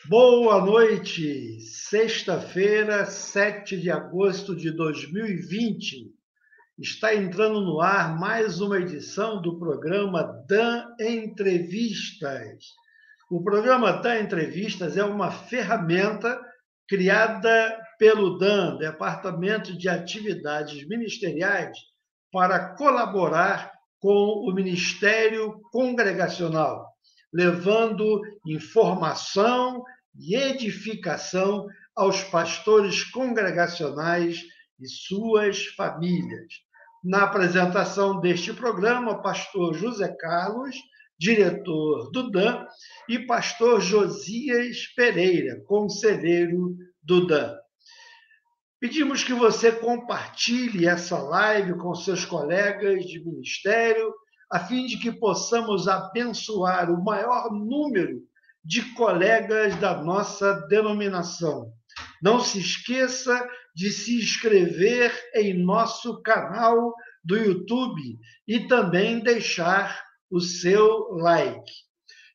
Boa noite, sexta-feira, 7 de agosto de 2020. Está entrando no ar mais uma edição do programa DAN Entrevistas. O programa DAN Entrevistas é uma ferramenta criada pelo DAN, Departamento de Atividades Ministeriais, para colaborar com o Ministério Congregacional, levando informação e edificação aos pastores congregacionais e suas famílias. Na apresentação deste programa, pastor José Carlos, diretor do DAN, e pastor Josias Pereira, conselheiro do DAN. Pedimos que você compartilhe essa live com seus colegas de ministério, a fim de que possamos abençoar o maior número de colegas da nossa denominação. Não se esqueça de se inscrever em nosso canal do YouTube e também deixar o seu like.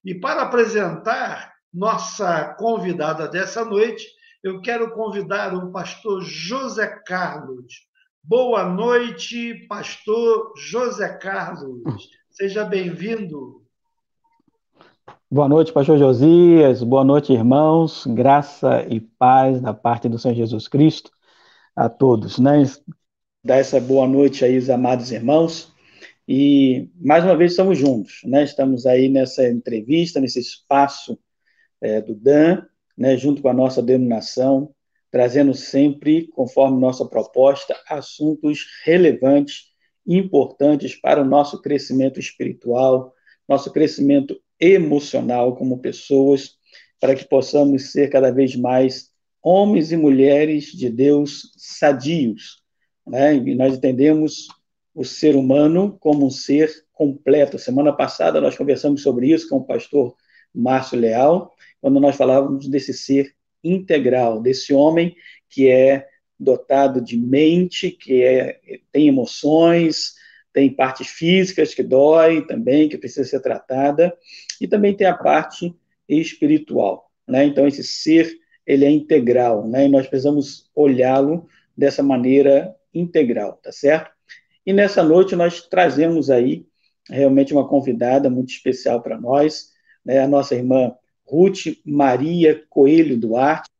E para apresentar nossa convidada dessa noite, eu quero convidar o pastor José Carlos. Boa noite, pastor José Carlos. Seja bem-vindo. Boa noite, pastor Josias. Boa noite, irmãos. Graça e paz da parte do Senhor Jesus Cristo a todos, né? Dá essa boa noite aí, os amados irmãos. E, mais uma vez, estamos juntos, né? Estamos aí nessa entrevista, nesse espaço do DAN, né? Junto com a nossa denominação, trazendo sempre, conforme nossa proposta, assuntos relevantes e importantes para o nosso crescimento espiritual, nosso crescimento emocional como pessoas, para que possamos ser cada vez mais homens e mulheres de Deus sadios, né? E nós entendemos o ser humano como um ser completo. Semana passada nós conversamos sobre isso com o pastor Márcio Leal, quando nós falávamos desse ser integral, desse homem que é dotado de mente, que tem emoções, tem partes físicas que dói também, que precisa ser tratada, e também tem a parte espiritual, né? Então, esse ser, ele é integral, né? E nós precisamos olhá-lo dessa maneira integral, tá certo? E nessa noite nós trazemos aí realmente uma convidada muito especial para nós, né? A nossa irmã Ruth Maria Coelho Duarte.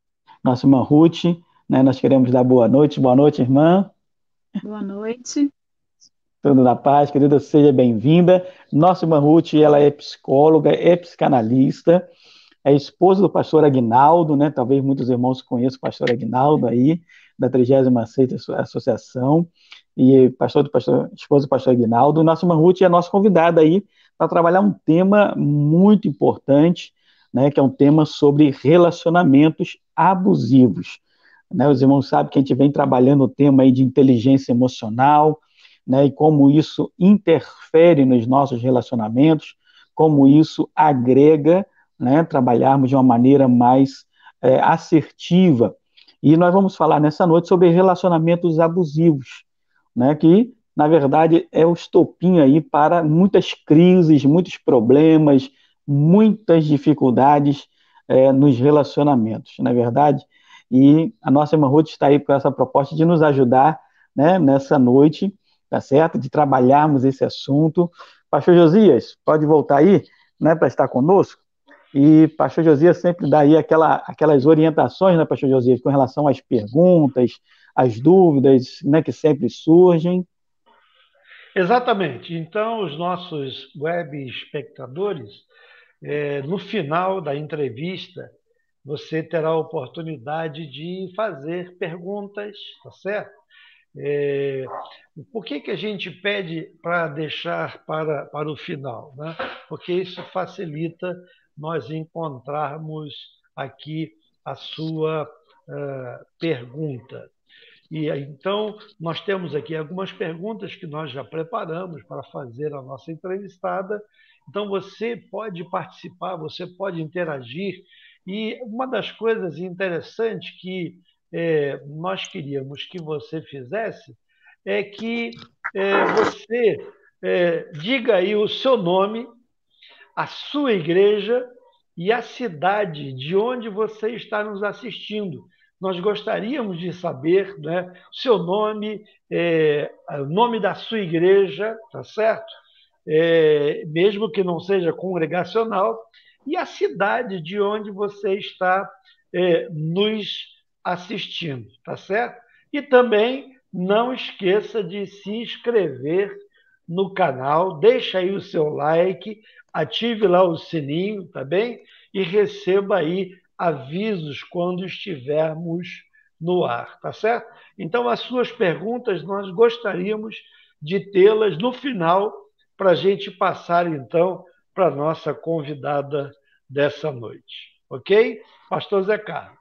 Nossa irmã Ruth, né? Nós queremos dar boa noite. Boa noite, irmã. Boa noite. Tudo na paz, querida, seja bem-vinda. Nossa irmã Ruth, ela é psicóloga, é psicanalista, é esposa do pastor Aguinaldo, né? Talvez muitos irmãos conheçam o pastor Aguinaldo aí, da 36ª Associação, e esposa do pastor Aguinaldo. Nossa irmã Ruth é a nossa convidada aí para trabalhar um tema muito importante, né? Que é um tema sobre relacionamentos abusivos, né? Os irmãos sabem que a gente vem trabalhando o tema aí de inteligência emocional, né, e como isso interfere nos nossos relacionamentos, como isso agrega, né, trabalharmos de uma maneira mais assertiva. E nós vamos falar nessa noite sobre relacionamentos abusivos, né, que, na verdade, é o estopim aí para muitas crises, muitos problemas, muitas dificuldades nos relacionamentos, não é verdade? E a nossa irmã Ruth está aí com essa proposta de nos ajudar, né, nessa noite, tá certo? De trabalharmos esse assunto. Pastor Josias, pode voltar aí, né, para estar conosco? E Pastor Josias sempre dá aí aquelas orientações, né, Pastor Josias, com relação às perguntas, as dúvidas, né, que sempre surgem. Exatamente. Então, os nossos web espectadores, no final da entrevista, você terá a oportunidade de fazer perguntas, tá certo? É, por que a gente pede para deixar para o final, né? Porque isso facilita nós encontrarmos aqui a sua pergunta. E então, nós temos aqui algumas perguntas que nós já preparamos para fazer a nossa entrevistada. Então, você pode participar, você pode interagir. E uma das coisas interessantes que nós queríamos que você fizesse é que você diga aí o seu nome, a sua igreja e a cidade de onde você está nos assistindo. Nós gostaríamos de saber, né, o seu nome, o nome da sua igreja, tá certo? Mesmo que não seja congregacional, e a cidade de onde você está nos assistindo, tá certo? E também não esqueça de se inscrever no canal, deixa aí o seu like, ative lá o sininho, tá bem? E receba aí avisos quando estivermos no ar, tá certo? Então, as suas perguntas nós gostaríamos de tê-las no final para a gente passar, então, para a nossa convidada dessa noite. Ok? Pastor Zé Carlos.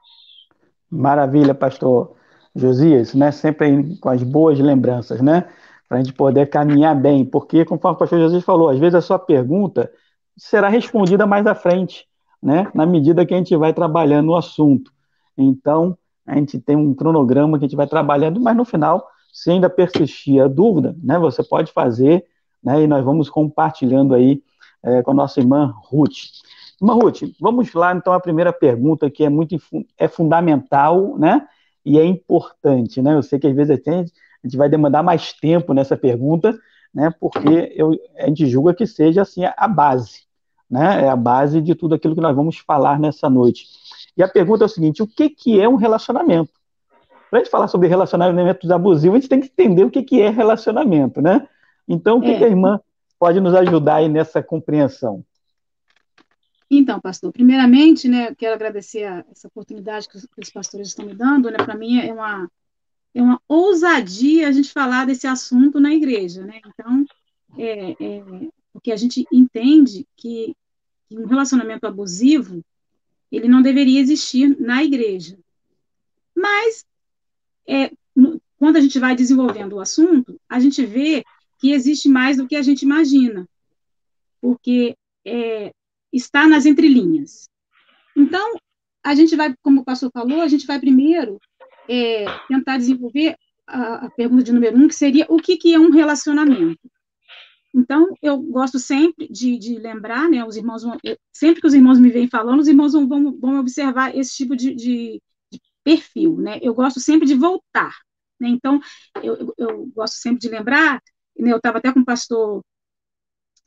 Maravilha, pastor Josias, né? Sempre com as boas lembranças, né? Para a gente poder caminhar bem, porque, conforme o pastor Josias falou, às vezes a sua pergunta será respondida mais à frente, né? Na medida que a gente vai trabalhando o assunto. Então, a gente tem um cronograma que a gente vai trabalhando, mas no final, se ainda persistir a dúvida, né? Você pode fazer, né? E nós vamos compartilhando aí com a nossa irmã Ruth. Ruth, vamos lá, então, a primeira pergunta que é fundamental, né? E é importante, né? Eu sei que às vezes a gente vai demandar mais tempo nessa pergunta, né? Porque a gente julga que seja assim a base, né? É a base de tudo aquilo que nós vamos falar nessa noite. E a pergunta é o seguinte: o que é um relacionamento? Para a gente falar sobre relacionamentos abusivos, a gente tem que entender o que é relacionamento, né? Então, o que a irmã pode nos ajudar aí nessa compreensão? Então, pastor, primeiramente, né, quero agradecer essa oportunidade que os pastores estão me dando, né, para mim é uma ousadia a gente falar desse assunto na igreja, né, então, porque a gente entende que um relacionamento abusivo, ele não deveria existir na igreja, mas, quando a gente vai desenvolvendo o assunto, a gente vê que existe mais do que a gente imagina, porque está nas entrelinhas. Então, a gente vai, como o pastor falou, a gente vai primeiro tentar desenvolver a pergunta de número 1, que seria o que é um relacionamento. Então, eu gosto sempre de lembrar, né, os irmãos sempre que os irmãos me vêm falando, os irmãos vão observar esse tipo de perfil, né? Eu gosto sempre de voltar, né? Então, eu gosto sempre de lembrar, né, eu estava até com o pastor,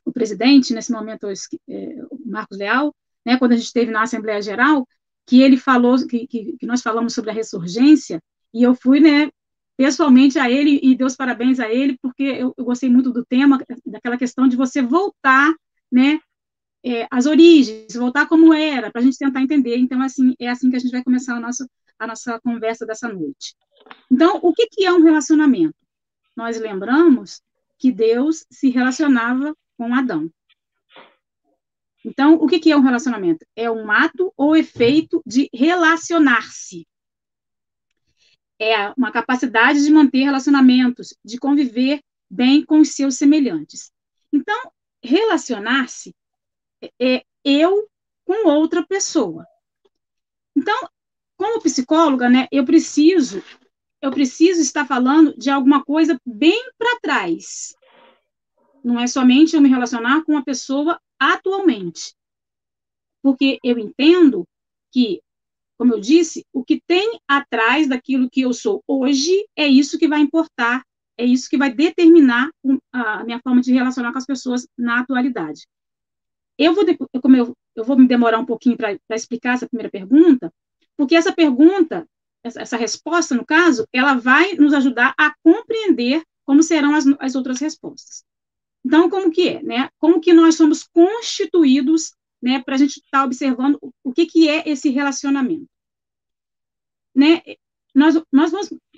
o presidente, nesse momento, o Marcos Leal, né, quando a gente esteve na Assembleia Geral, que ele falou, que nós falamos sobre a ressurgência, e eu fui, né, pessoalmente a ele, e dei os parabéns a ele, porque eu gostei muito do tema, daquela questão de você voltar, né, às origens, voltar como era, para a gente tentar entender. Então, assim, é assim que a gente vai começar a nossa conversa dessa noite. Então, o que é um relacionamento? Nós lembramos que Deus se relacionava com Adão. Então, o que é um relacionamento? É um ato ou efeito de relacionar-se. É uma capacidade de manter relacionamentos, de conviver bem com os seus semelhantes. Então, relacionar-se é eu com outra pessoa. Então, como psicóloga, né, eu preciso estar falando de alguma coisa bem para trás. Não é somente eu me relacionar com uma pessoa atualmente. Porque eu entendo que, como eu disse, o que tem atrás daquilo que eu sou hoje é isso que vai importar, é isso que vai determinar a minha forma de relacionar com as pessoas na atualidade. Eu vou me demorar um pouquinho para explicar essa primeira pergunta, porque essa pergunta essa resposta, no caso, ela vai nos ajudar a compreender como serão as outras respostas. Então, como que é, né? Como que nós somos constituídos, né, para a gente estar observando o que é esse relacionamento, né? Nós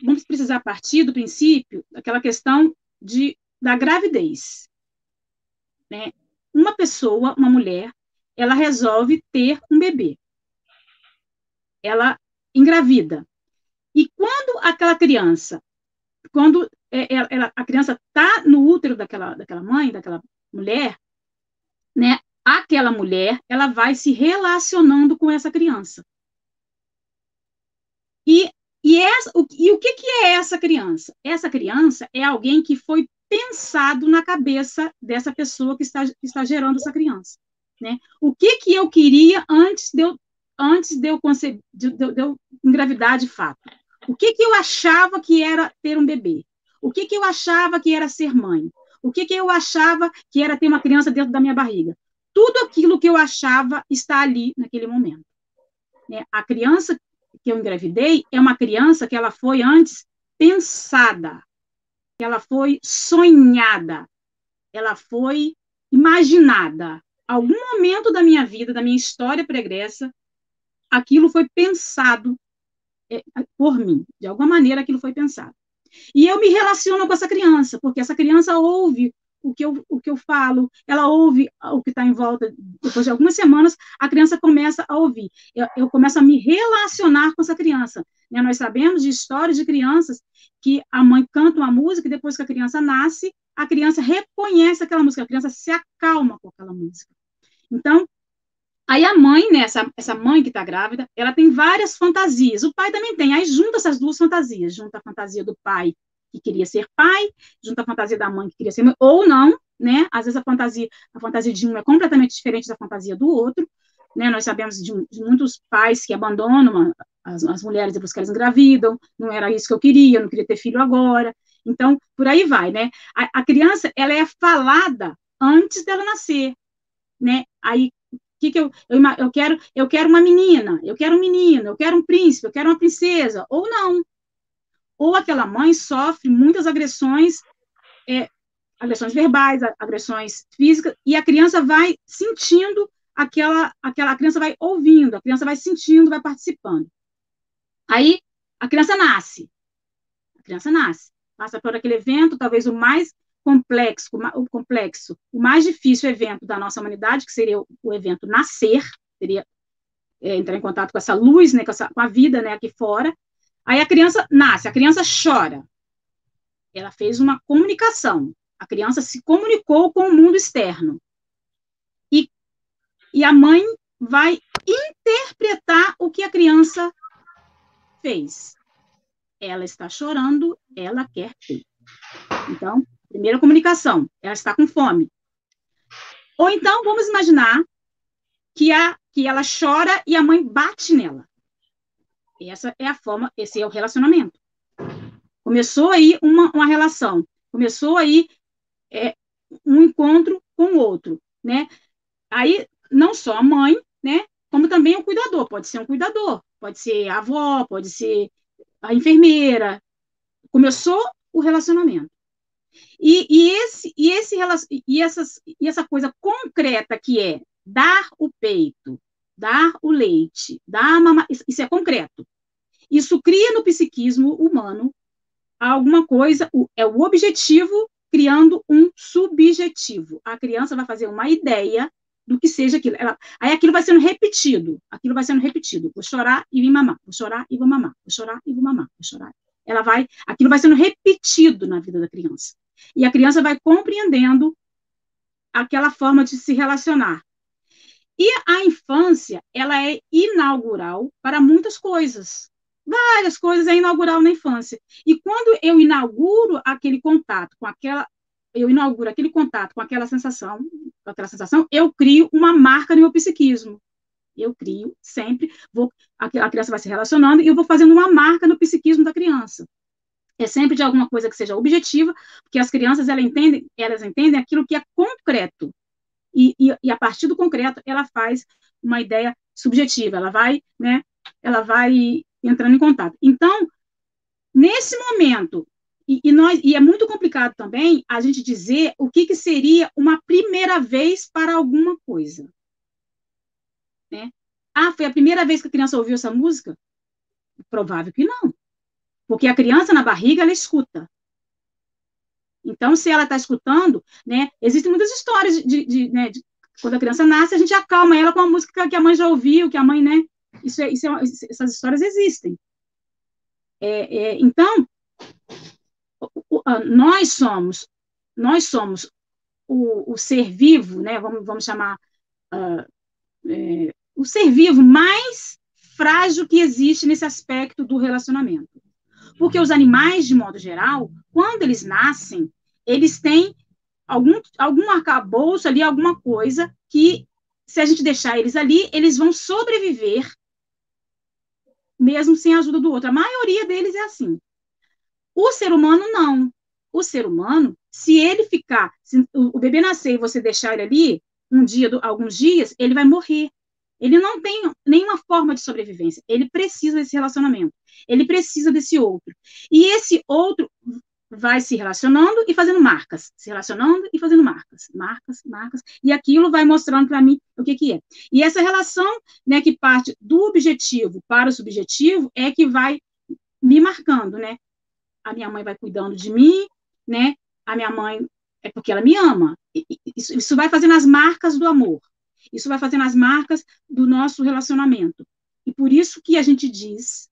vamos precisar partir do princípio daquela questão da gravidez, né? Uma pessoa, uma mulher, ela resolve ter um bebê, ela engravida, e quando aquela criança, a criança está no útero daquela mãe, daquela mulher, né? Aquela mulher, ela vai se relacionando com essa criança. E o que é essa criança? Essa criança é alguém que foi pensado na cabeça dessa pessoa que está gerando essa criança, né? O que eu queria antes de eu conceber, de eu engravidar de fato? O que eu achava que era ter um bebê? O que eu achava que era ser mãe? O que eu achava que era ter uma criança dentro da minha barriga? Tudo aquilo que eu achava está ali naquele momento, né? A criança que eu engravidei é uma criança que ela foi antes pensada, que ela foi sonhada, ela foi imaginada. Algum momento da minha vida, da minha história pregressa, aquilo foi pensado por mim. De alguma maneira, aquilo foi pensado. E eu me relaciono com essa criança, porque essa criança ouve o que eu falo, ela ouve o que está em volta. Depois de algumas semanas, a criança começa a ouvir. Eu começo a me relacionar com essa criança, né? Nós sabemos de histórias de crianças que a mãe canta uma música e depois que a criança nasce, a criança reconhece aquela música, a criança se acalma com aquela música. Então, aí a mãe, né, essa mãe que está grávida, ela tem várias fantasias. O pai também tem. Aí junta essas duas fantasias. Junta a fantasia do pai que queria ser pai, junta a fantasia da mãe que queria ser mãe, ou não, né? Às vezes a fantasia de um é completamente diferente da fantasia do outro, né? Nós sabemos de muitos pais que abandonam as mulheres depois que elas engravidam. Não era isso que eu não queria ter filho agora. Então, por aí vai, né? A criança, ela é falada antes dela nascer, né? Aí eu quero uma menina, eu quero um menino, eu quero um príncipe, eu quero uma princesa, ou não. Ou aquela mãe sofre muitas agressões, agressões verbais, agressões físicas, e a criança vai sentindo a criança vai ouvindo, a criança vai sentindo, vai participando. Aí a criança nasce, passa por aquele evento, talvez o mais complexo, o mais difícil evento da nossa humanidade, que seria o evento nascer, seria entrar em contato com essa luz, né, com a vida, né, aqui fora. Aí a criança nasce, a criança chora. Ela fez uma comunicação. A criança se comunicou com o mundo externo. E a mãe vai interpretar o que a criança fez. Ela está chorando, ela quer ter. Então, primeira comunicação, ela está com fome. Ou então, vamos imaginar que ela chora e a mãe bate nela. Essa é a forma, esse é o relacionamento. Começou aí uma relação, começou aí um encontro com o outro, né? Aí, não só a mãe, né? Como também o cuidador. Pode ser um cuidador, pode ser a avó, pode ser a enfermeira. Começou o relacionamento. E essa coisa concreta que é dar o peito, dar o leite, dar a mama, isso é concreto. Isso cria no psiquismo humano alguma coisa, é o objetivo criando um subjetivo. A criança vai fazer uma ideia do que seja aquilo. Aí aquilo vai sendo repetido. Vou chorar e vim mamar. Vou chorar e vou mamar. Vou chorar e vou mamar. Vou chorar. Aquilo vai sendo repetido na vida da criança. E a criança vai compreendendo aquela forma de se relacionar. E a infância, ela é inaugural para muitas coisas. Várias coisas é inaugural na infância. E quando eu inauguro aquele contato com aquela sensação, eu crio uma marca no meu psiquismo. Eu crio sempre, a criança vai se relacionando e eu vou fazendo uma marca no psiquismo da criança. É sempre de alguma coisa que seja objetiva, porque as crianças elas entendem aquilo que é concreto. E a partir do concreto, ela faz uma ideia subjetiva. Ela vai entrando em contato. Então, nesse momento, e é muito complicado também a gente dizer o que seria uma primeira vez para alguma coisa. Né? Ah, foi a primeira vez que a criança ouviu essa música? Provável que não. Porque a criança na barriga, ela escuta. Então, se ela está escutando, né, existem muitas histórias né, quando a criança nasce, a gente acalma ela com a música que a mãe já ouviu, que a mãe, né? Essas histórias existem. Então, nós somos o ser vivo, né? Vamos chamar o ser vivo mais frágil que existe nesse aspecto do relacionamento. Porque os animais, de modo geral, quando eles nascem, eles têm algum arcabouço ali, alguma coisa que, se a gente deixar eles ali, eles vão sobreviver mesmo sem a ajuda do outro. A maioria deles é assim. O ser humano, não. O ser humano, se ele ficar, se o bebê nascer e você deixar ele ali, alguns dias, ele vai morrer. Ele não tem nenhuma forma de sobrevivência. Ele precisa desse relacionamento. Ele precisa desse outro. E esse outro vai se relacionando e fazendo marcas. Se relacionando e fazendo marcas. Marcas, marcas. E aquilo vai mostrando para mim o que é. E essa relação, né, que parte do objetivo para o subjetivo é que vai me marcando, né? A minha mãe vai cuidando de mim, né? A minha mãe é porque ela me ama. Isso vai fazendo as marcas do amor. Isso vai fazendo as marcas do nosso relacionamento. E por isso que a gente diz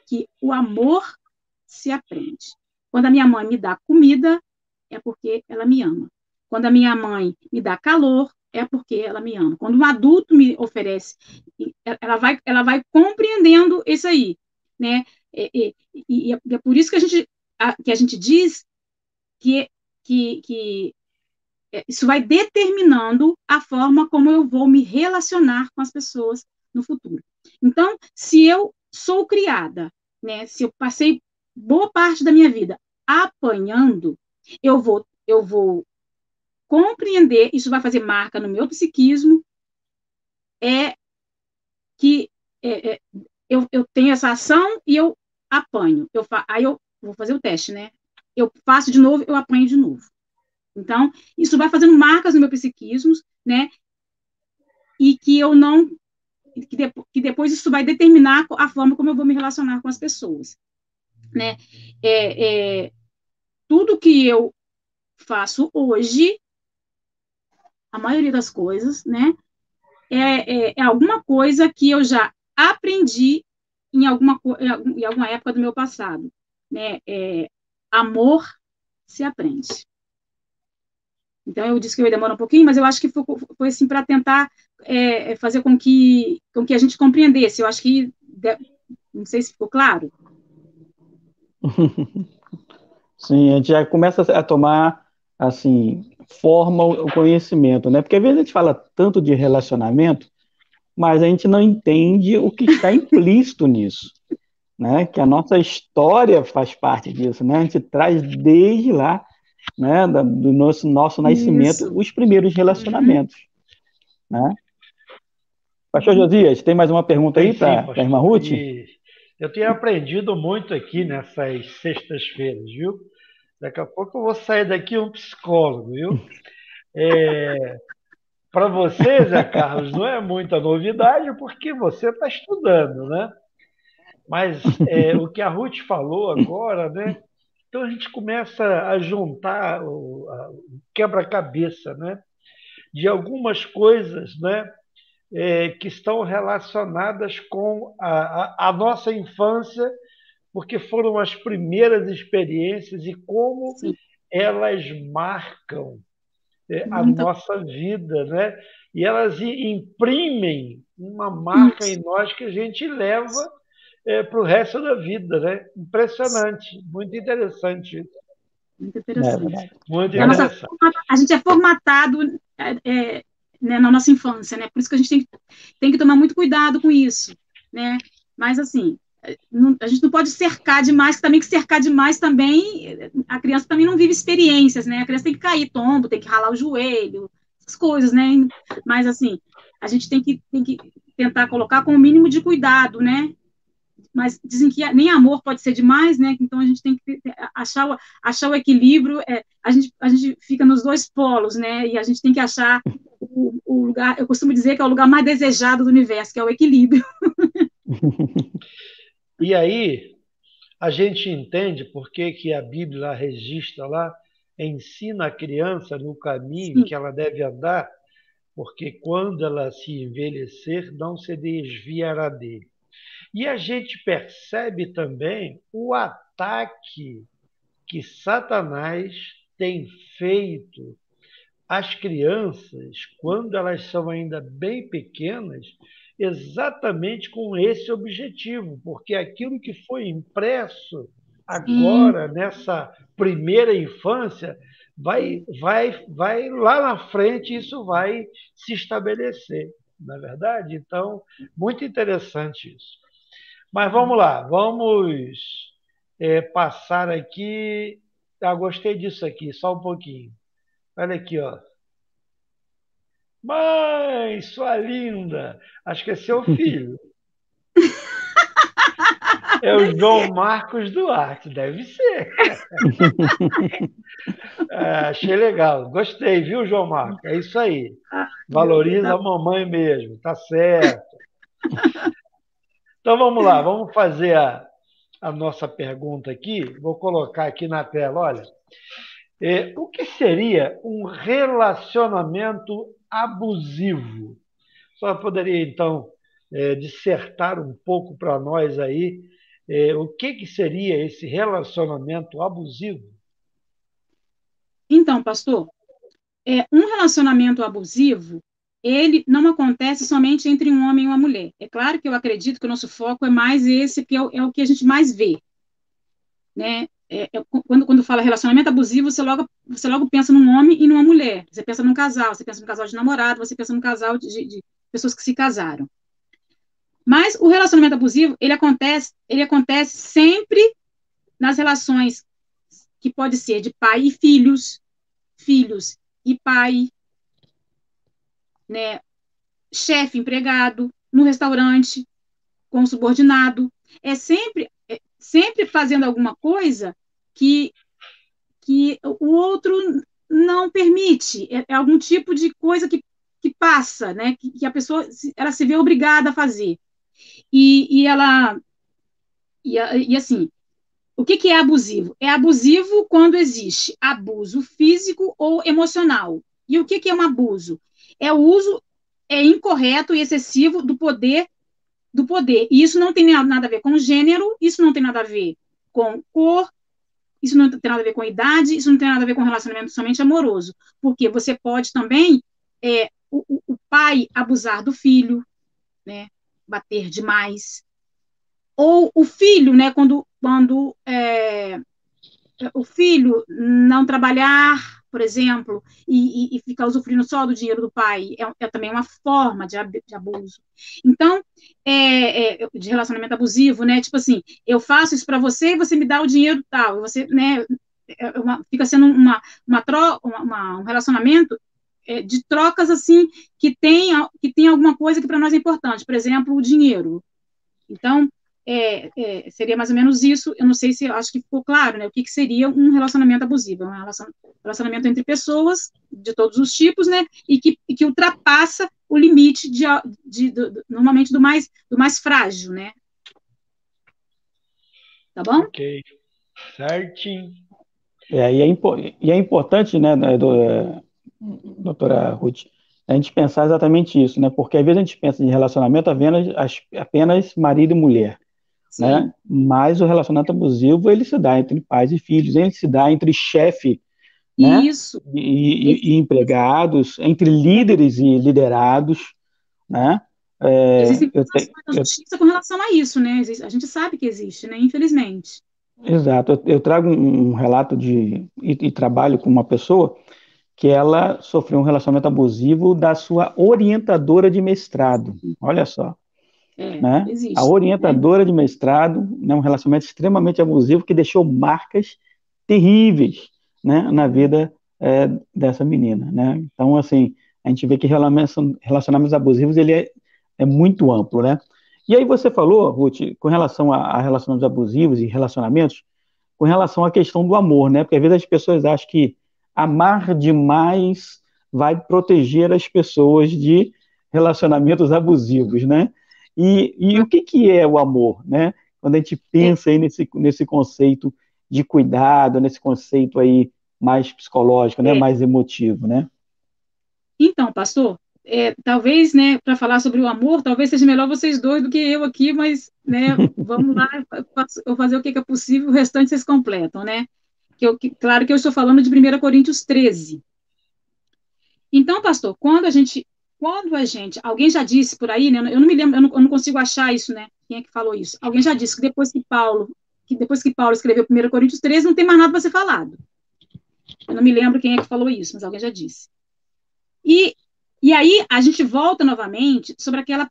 que o amor se aprende. Quando a minha mãe me dá comida, é porque ela me ama. Quando a minha mãe me dá calor, é porque ela me ama. Quando um adulto me oferece, ela vai compreendendo isso aí, né? E é por isso que a gente diz que isso vai determinando a forma como eu vou me relacionar com as pessoas no futuro. Então, se eu sou criada, né, se eu passei boa parte da minha vida apanhando, eu vou compreender, isso vai fazer marca no meu psiquismo, que eu tenho essa ação e eu apanho. Aí eu vou fazer o teste, né? Eu faço de novo, eu apanho de novo. Então, isso vai fazendo marcas no meu psiquismo, né? E que eu não... Que depois isso vai determinar a forma como eu vou me relacionar com as pessoas, né? Tudo que eu faço hoje, a maioria das coisas, né? É alguma coisa que eu já aprendi em alguma época do meu passado, né? Amor se aprende. Então, eu disse que eu ia demorar um pouquinho, mas eu acho que foi assim, para tentar fazer com que a gente compreendesse. Eu acho que, não sei se ficou claro. Sim, a gente já começa a tomar, assim, forma o conhecimento, né? Porque às vezes a gente fala tanto de relacionamento, mas a gente não entende o que está implícito nisso, né? Que a nossa história faz parte disso, né? A gente traz desde lá, né, do nosso nascimento, os primeiros relacionamentos, né? Pastor Josias, tem mais uma pergunta aí para a irmã Ruth? Eu tenho aprendido muito aqui nessas sextas-feiras, viu? Daqui a pouco eu vou sair daqui um psicólogo, viu? Para você, Zé Carlos, não é muita novidade porque você está estudando, né? Mas o que a Ruth falou agora, né? Então a gente começa a juntar o quebra-cabeça, né? De algumas coisas, né? Que estão relacionadas com a nossa infância, porque foram as primeiras experiências e como Sim. elas marcam a nossa vida, né? E elas imprimem uma marca em nós que a gente leva para o resto da vida, né? Impressionante, muito interessante. Muito interessante. Muito interessante. A gente é formatado né, na nossa infância, né? Por isso que a gente tem que tomar muito cuidado com isso, né? Mas, assim, a gente não pode cercar demais, também que cercar demais também, a criança também não vive experiências, né? A criança tem que cair tombo, tem que ralar o joelho, essas coisas, né? Mas, assim, a gente tem que tentar colocar com o mínimo de cuidado, né? mas dizem que nem amor pode ser demais, né? Então a gente tem que achar o equilíbrio. A gente fica nos dois polos, né? E a gente tem que achar o lugar. Eu costumo dizer que é o lugar mais desejado do universo, que é o equilíbrio. E aí a gente entende por que que a Bíblia lá registra lá, ensina a criança no caminho Sim, que ela deve andar, porque quando ela se envelhecer, não se desviará dele. E a gente percebe também o ataque que Satanás tem feito às crianças quando elas são ainda bem pequenas, exatamente com esse objetivo, porque aquilo que foi impresso sim. agora nessa primeira infância vai lá na frente, isso vai se estabelecer, não é verdade? Então, muito interessante isso. Mas vamos lá, vamos passar aqui. Ah, gostei disso aqui, só um pouquinho. Olha aqui, ó. Mãe, sua linda! Acho que é seu filho. É o João Marcos Duarte, deve ser. Achei legal. Gostei, viu, João Marcos? É isso aí. Ah, meu Deus, Valoriza tá a mamãe mesmo, tá certo. Então vamos lá, vamos fazer a nossa pergunta aqui. Vou colocar aqui na tela, olha. O que seria um relacionamento abusivo? Só poderia, então, dissertar um pouco para nós aí o que seria esse relacionamento abusivo? Então, pastor, um relacionamento abusivo, ele não acontece somente entre um homem e uma mulher. É claro que eu acredito que o nosso foco é mais esse, que é o que a gente mais vê, né? Quando fala relacionamento abusivo, você logo pensa num homem e numa mulher. Você pensa num casal, você pensa num casal de namorado, você pensa num casal de pessoas que se casaram. Mas o relacionamento abusivo, ele acontece sempre nas relações que pode ser de pai e filhos, filhos e pai, né? Chefe, empregado, no restaurante, com o subordinado. Sempre fazendo alguma coisa que, que o outro não permite. É algum tipo de coisa que passa, né? Que a pessoa ela se vê obrigada a fazer. E ela. E assim, o que é abusivo? É abusivo quando existe abuso físico ou emocional. E o que é um abuso? É o uso incorreto e excessivo do poder. E isso não tem nada a ver com gênero, isso não tem nada a ver com cor, isso não tem nada a ver com idade, isso não tem nada a ver com relacionamento somente amoroso. Porque você pode também, o pai abusar do filho, né, bater demais, ou o filho, né, quando o filho não trabalhar, por exemplo, e ficar usufruindo só do dinheiro do pai, é também uma forma de abuso. Então, de relacionamento abusivo, né? Tipo assim, eu faço isso para você e você me dá o dinheiro tal. Você, né? Fica sendo um relacionamento de trocas assim que tem alguma coisa que para nós é importante, por exemplo, o dinheiro. Então, seria mais ou menos isso. Eu não sei se acho que ficou claro, né? O que seria um relacionamento abusivo? É um relacionamento entre pessoas de todos os tipos, né? E que ultrapassa o limite normalmente do mais frágil, né? Tá bom? Ok, certinho. E é importante, né, doutora Ruth, a gente pensar exatamente isso, né? Porque às vezes a gente pensa em relacionamento apenas marido e mulher, Sim. né? Mas o relacionamento abusivo, ele se dá entre pais e filhos, ele se dá entre chefe, né? Isso. E empregados, entre líderes e liderados, né? Existem Eu ações da eu, justiça com relação a isso, né? A gente sabe que existe, né? Infelizmente. exato, eu trago um relato e trabalho com uma pessoa que ela sofreu um relacionamento abusivo da sua orientadora de mestrado. Olha só, né? A Existe, né? orientadora de mestrado, né, um relacionamento extremamente abusivo que deixou marcas terríveis, né, na vida dessa menina, né? Então, assim, a gente vê que relacionamentos abusivos ele é muito amplo, né? E aí você falou, Ruth, com relação a relacionamentos abusivos e relacionamentos, com relação à questão do amor, né? Porque às vezes as pessoas acham que amar demais vai proteger as pessoas de relacionamentos abusivos, né? E o que é o amor, né? Quando a gente É, pensa aí nesse conceito de cuidado, nesse conceito aí mais psicológico, né? é. Mais emotivo, né? Então, pastor, talvez, né, para falar sobre o amor, talvez seja melhor vocês dois do que eu aqui, mas, né, vamos lá, eu fazer o que é possível, o restante vocês completam, né? Claro que eu estou falando de 1 Coríntios 13. Então, pastor, alguém já disse por aí, né, eu não me lembro, eu não consigo achar isso, né? Quem é que falou isso? Alguém já disse que depois que Paulo escreveu 1 Coríntios 13, não tem mais nada para ser falado. Eu não me lembro quem é que falou isso, mas alguém já disse. E, e aí a gente volta novamente sobre aquela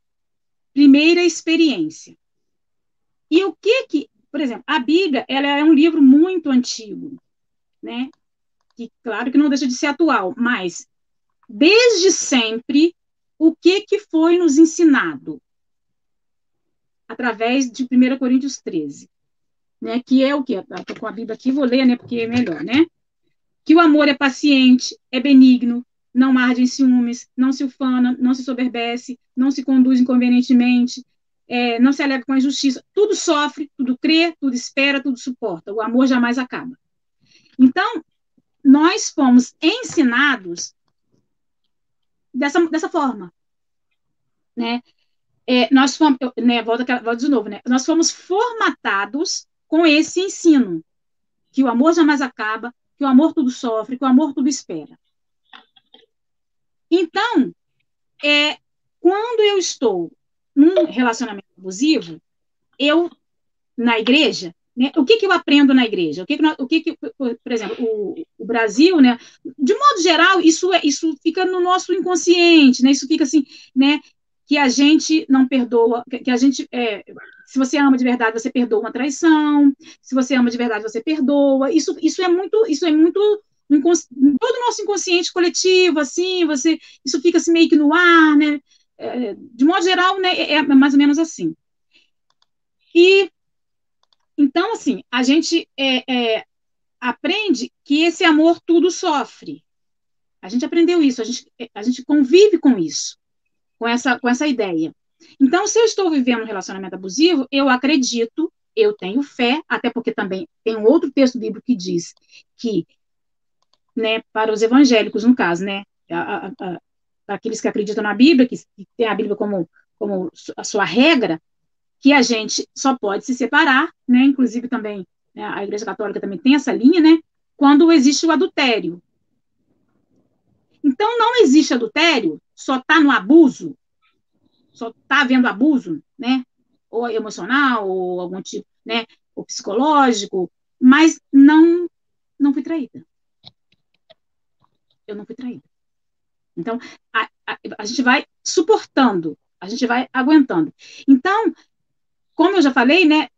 primeira experiência. E por exemplo, a Bíblia, ela é um livro muito antigo, né? Que claro que não deixa de ser atual, mas desde sempre o que foi nos ensinado através de 1 Coríntios 13, né? Que é o que? Estou com a Bíblia aqui, vou ler, né? Porque é melhor, né? Que o amor é paciente, é benigno, não arde em ciúmes, não se ufana, não se soberbece, não se conduz inconvenientemente, não se alega com a injustiça, tudo sofre, tudo crê, tudo espera, tudo suporta. O amor jamais acaba. Então, nós fomos ensinados dessa forma, né? Nós fomos, né, volto de novo, né? Nós fomos formatados com esse ensino, que o amor jamais acaba, que o amor tudo sofre, que o amor tudo espera. Então, quando eu estou num relacionamento abusivo, na igreja, né, o que eu aprendo na igreja? Por exemplo, o Brasil, né, de modo geral, isso fica no nosso inconsciente, né, isso fica assim, né, que a gente não perdoa, que a gente, se você ama de verdade, você perdoa uma traição, se você ama de verdade, você perdoa, isso é muito em todo o nosso inconsciente coletivo, assim, isso fica assim meio que no ar, né, de modo geral, né, é mais ou menos assim. E então, assim, a gente aprende que esse amor tudo sofre. A gente aprendeu isso, a gente convive com isso, com essa ideia. Então, se eu estou vivendo um relacionamento abusivo, eu acredito, eu tenho fé, até porque também tem um outro texto bíblico que diz que, né, para os evangélicos, no caso, né, aqueles que acreditam na Bíblia, que tem a Bíblia como a sua regra, que a gente só pode se separar, né? Inclusive também, né, a Igreja Católica também tem essa linha, né? Quando existe o adultério. Então, não existe adultério, só está no abuso, só está havendo abuso, né? Ou emocional, ou algum tipo, né? Ou psicológico, mas não fui traída. Eu não fui traída. Então, a gente vai suportando, a gente vai aguentando. Então, como eu já falei, né?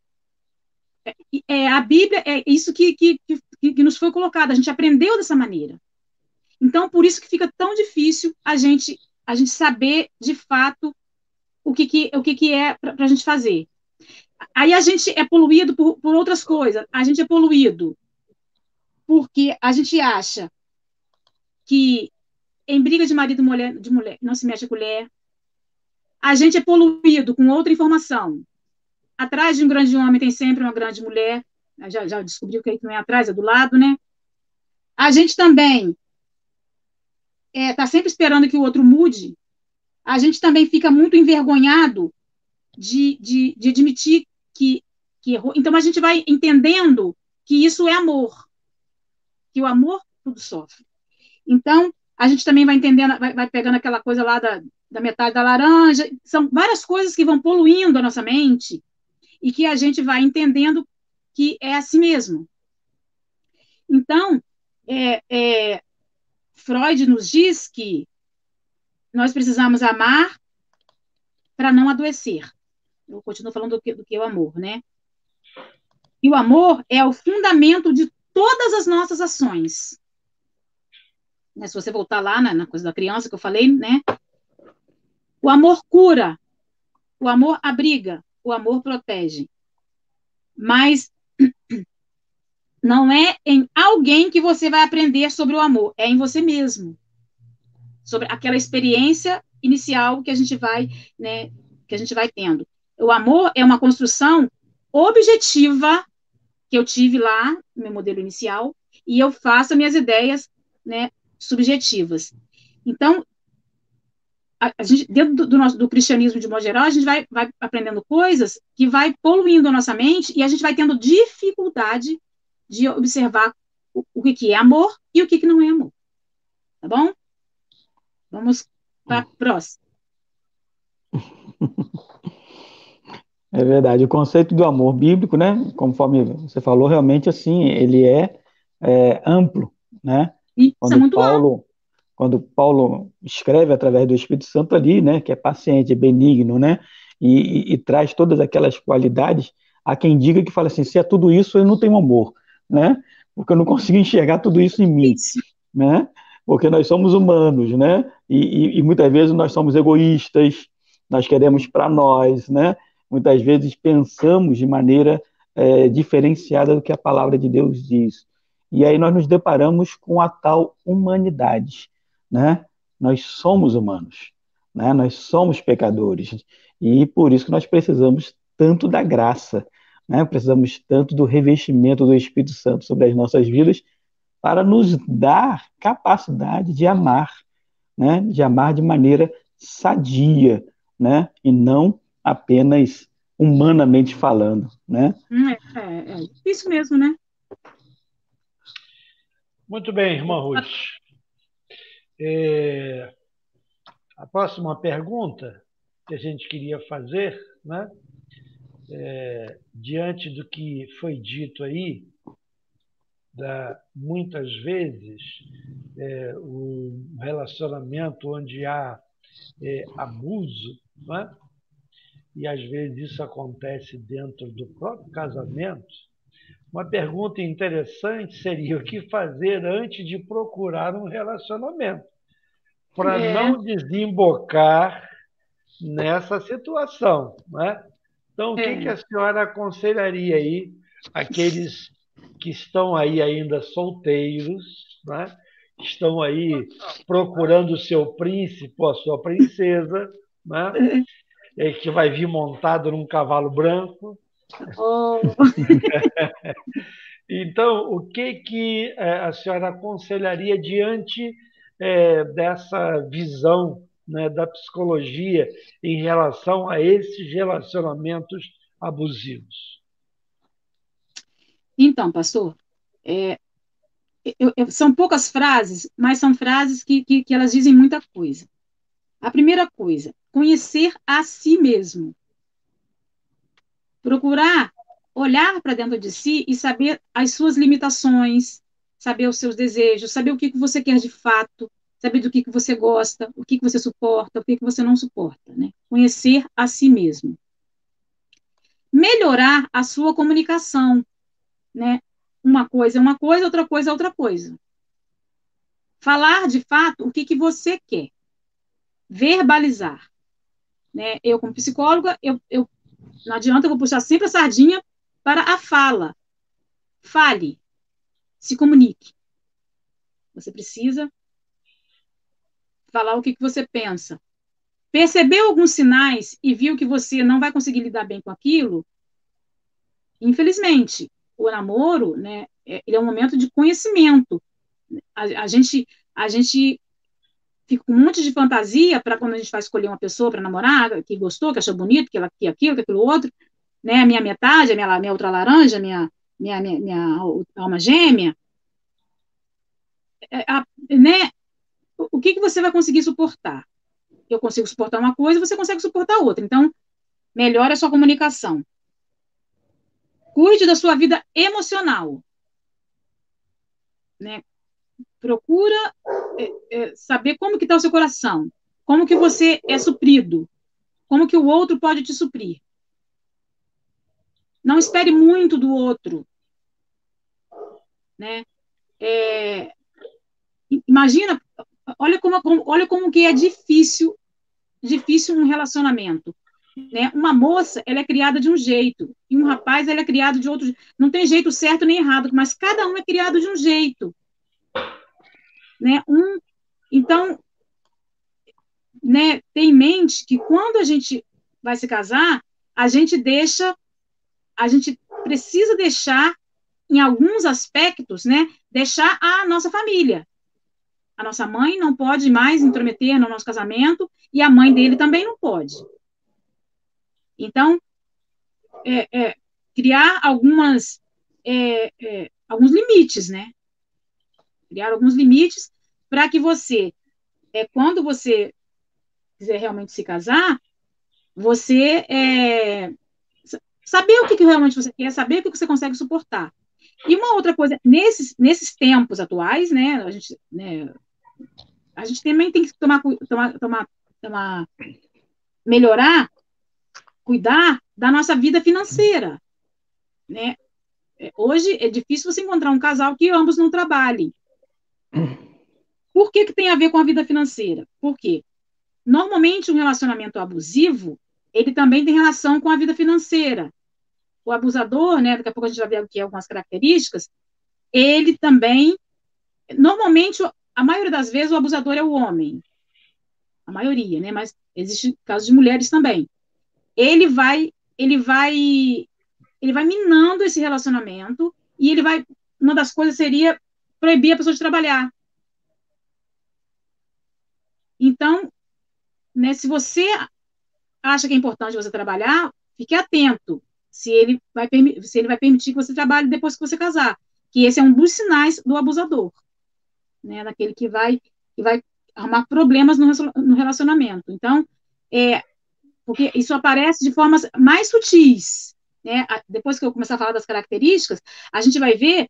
A Bíblia é isso que nos foi colocado, a gente aprendeu dessa maneira. Então, por isso que fica tão difícil a gente saber, de fato, o que é para a gente fazer. Aí a gente é poluído por outras coisas. A gente é poluído porque a gente acha que em briga de marido e de mulher não se mexe a colher. A gente é poluído com outra informação. Atrás de um grande homem tem sempre uma grande mulher. Já descobriu que não é atrás, é do lado, né? A gente também está sempre esperando que o outro mude. A gente também fica muito envergonhado de admitir que errou. Então, a gente vai entendendo que isso é amor, que o amor tudo sofre. Então, a gente também vai entendendo, vai pegando aquela coisa lá da metade da laranja. São várias coisas que vão poluindo a nossa mente e que a gente vai entendendo que é assim mesmo. Então, Freud nos diz que nós precisamos amar para não adoecer. Eu continuo falando do que é o amor, né? E o amor é o fundamento de todas as nossas ações. Né? Se você voltar lá na coisa da criança que eu falei, né? O amor cura. O amor abriga, o amor protege. Mas não é em alguém que você vai aprender sobre o amor, é em você mesmo. Sobre aquela experiência inicial que a gente vai, né, que a gente vai tendo. O amor é uma construção objetiva que eu tive lá no meu modelo inicial e eu faço as minhas ideias, né, subjetivas. Então, a gente, dentro do cristianismo de modo geral, a gente vai aprendendo coisas que vai poluindo a nossa mente e a gente vai tendo dificuldade de observar o que é amor e o que não é amor. Tá bom? Vamos para a próxima. É verdade. O conceito do amor bíblico, né, conforme você falou, realmente assim, ele é amplo, né? Isso é Quando muito amplo. Paulo, quando Paulo escreve através do Espírito Santo ali, né, que é paciente, é benigno, né, e traz todas aquelas qualidades, há quem diga que fala assim, se é tudo isso, eu não tenho amor, né? Porque eu não consigo enxergar tudo isso em mim, Isso. né? Porque nós somos humanos, né? E muitas vezes nós somos egoístas, nós queremos para nós, né? Muitas vezes pensamos de maneira diferenciada do que a palavra de Deus diz. E aí nós nos deparamos com a tal humanidade, né? Nós somos humanos, né? Nós somos pecadores. E por isso que nós precisamos tanto da graça, né? Precisamos tanto do revestimento do Espírito Santo sobre as nossas vidas para nos dar capacidade de amar, né? De amar de maneira sadia, né? E não apenas humanamente falando, né? É isso mesmo, né? Muito bem, irmã Ruth. A próxima pergunta que a gente queria fazer, né? Diante do que foi dito aí, muitas vezes o relacionamento onde há abuso, né? E às vezes isso acontece dentro do próprio casamento. Uma pergunta interessante seria o que fazer antes de procurar um relacionamento, para É, não desembocar nessa situação, né? Então, o que é. a senhora aconselharia aí aqueles que estão aí ainda solteiros, né? Estão aí procurando o seu príncipe ou a sua princesa, né? Que vai vir montado num cavalo branco. Oh, Então, o que a senhora aconselharia diante dessa visão, né, da psicologia em relação a esses relacionamentos abusivos? então, pastor, é, são poucas frases, mas são frases que elas dizem muita coisa. A primeira coisa, conhecer a si mesmo. Procurar olhar para dentro de si e saber as suas limitações, saber os seus desejos, saber o que você quer de fato, saber do que você gosta, o que você suporta, o que você não suporta, né? Conhecer a si mesmo. Melhorar a sua comunicação, né? Uma coisa é uma coisa, outra coisa é outra coisa. Falar de fato o que você quer. Verbalizar. Né? Eu, como psicóloga, não adianta, eu vou puxar sempre a sardinha para a fala. Fale, se comunique. Você precisa falar o que você pensa. Percebeu alguns sinais e viu que você não vai conseguir lidar bem com aquilo? Infelizmente, o namoro, né, ele é um momento de conhecimento. A gente fica com um monte de fantasia para quando a gente vai escolher uma pessoa para namorar, que gostou, que achou bonito, que ela que aquilo, que aquilo outro, né? A minha metade, a minha outra laranja, minha alma gêmea, né? O que você vai conseguir suportar? Eu consigo suportar uma coisa, você consegue suportar outra. Então, melhore a sua comunicação. Cuide da sua vida emocional. Né? Procura saber como que está o seu coração. Como que você é suprido. Como que o outro pode te suprir. Não espere muito do outro. Né? Imagina, olha como que é difícil um relacionamento. né? Uma moça, ela é criada de um jeito, e um rapaz, ele é criado de outro. Não tem jeito certo nem errado, mas cada um é criado de um jeito, né? Então, né, tem em mente que quando a gente vai se casar, a gente precisa deixar, em alguns aspectos, né, deixar a nossa família. A nossa mãe não pode mais intrometer no nosso casamento, e a mãe dele também não pode. Então, criar alguns limites, né? Criar alguns limites para que você, quando você quiser realmente se casar, você saber o que realmente você quer, saber o que você consegue suportar. E uma outra coisa, nesses tempos atuais, né, a gente também tem que melhorar, cuidar da nossa vida financeira, né? Hoje é difícil você encontrar um casal que ambos não trabalhem. Por que tem a ver com a vida financeira? Por quê? Normalmente, um relacionamento abusivo, ele também tem relação com a vida financeira. O abusador, né, daqui a pouco a gente vai ver aqui algumas características, ele também, normalmente, a maioria das vezes, o abusador é o homem. A maioria, né, mas existe casos de mulheres também. Ele vai minando esse relacionamento e uma das coisas seria proibir a pessoa de trabalhar. Então, né, se você acha que é importante você trabalhar, fique atento se ele vai permitir que você trabalhe depois que você casar, que esse é um dos sinais do abusador, né, daquele que vai arrumar problemas no relacionamento. Então, porque isso aparece de formas mais sutis, né? Depois que eu começar a falar das características, a gente vai ver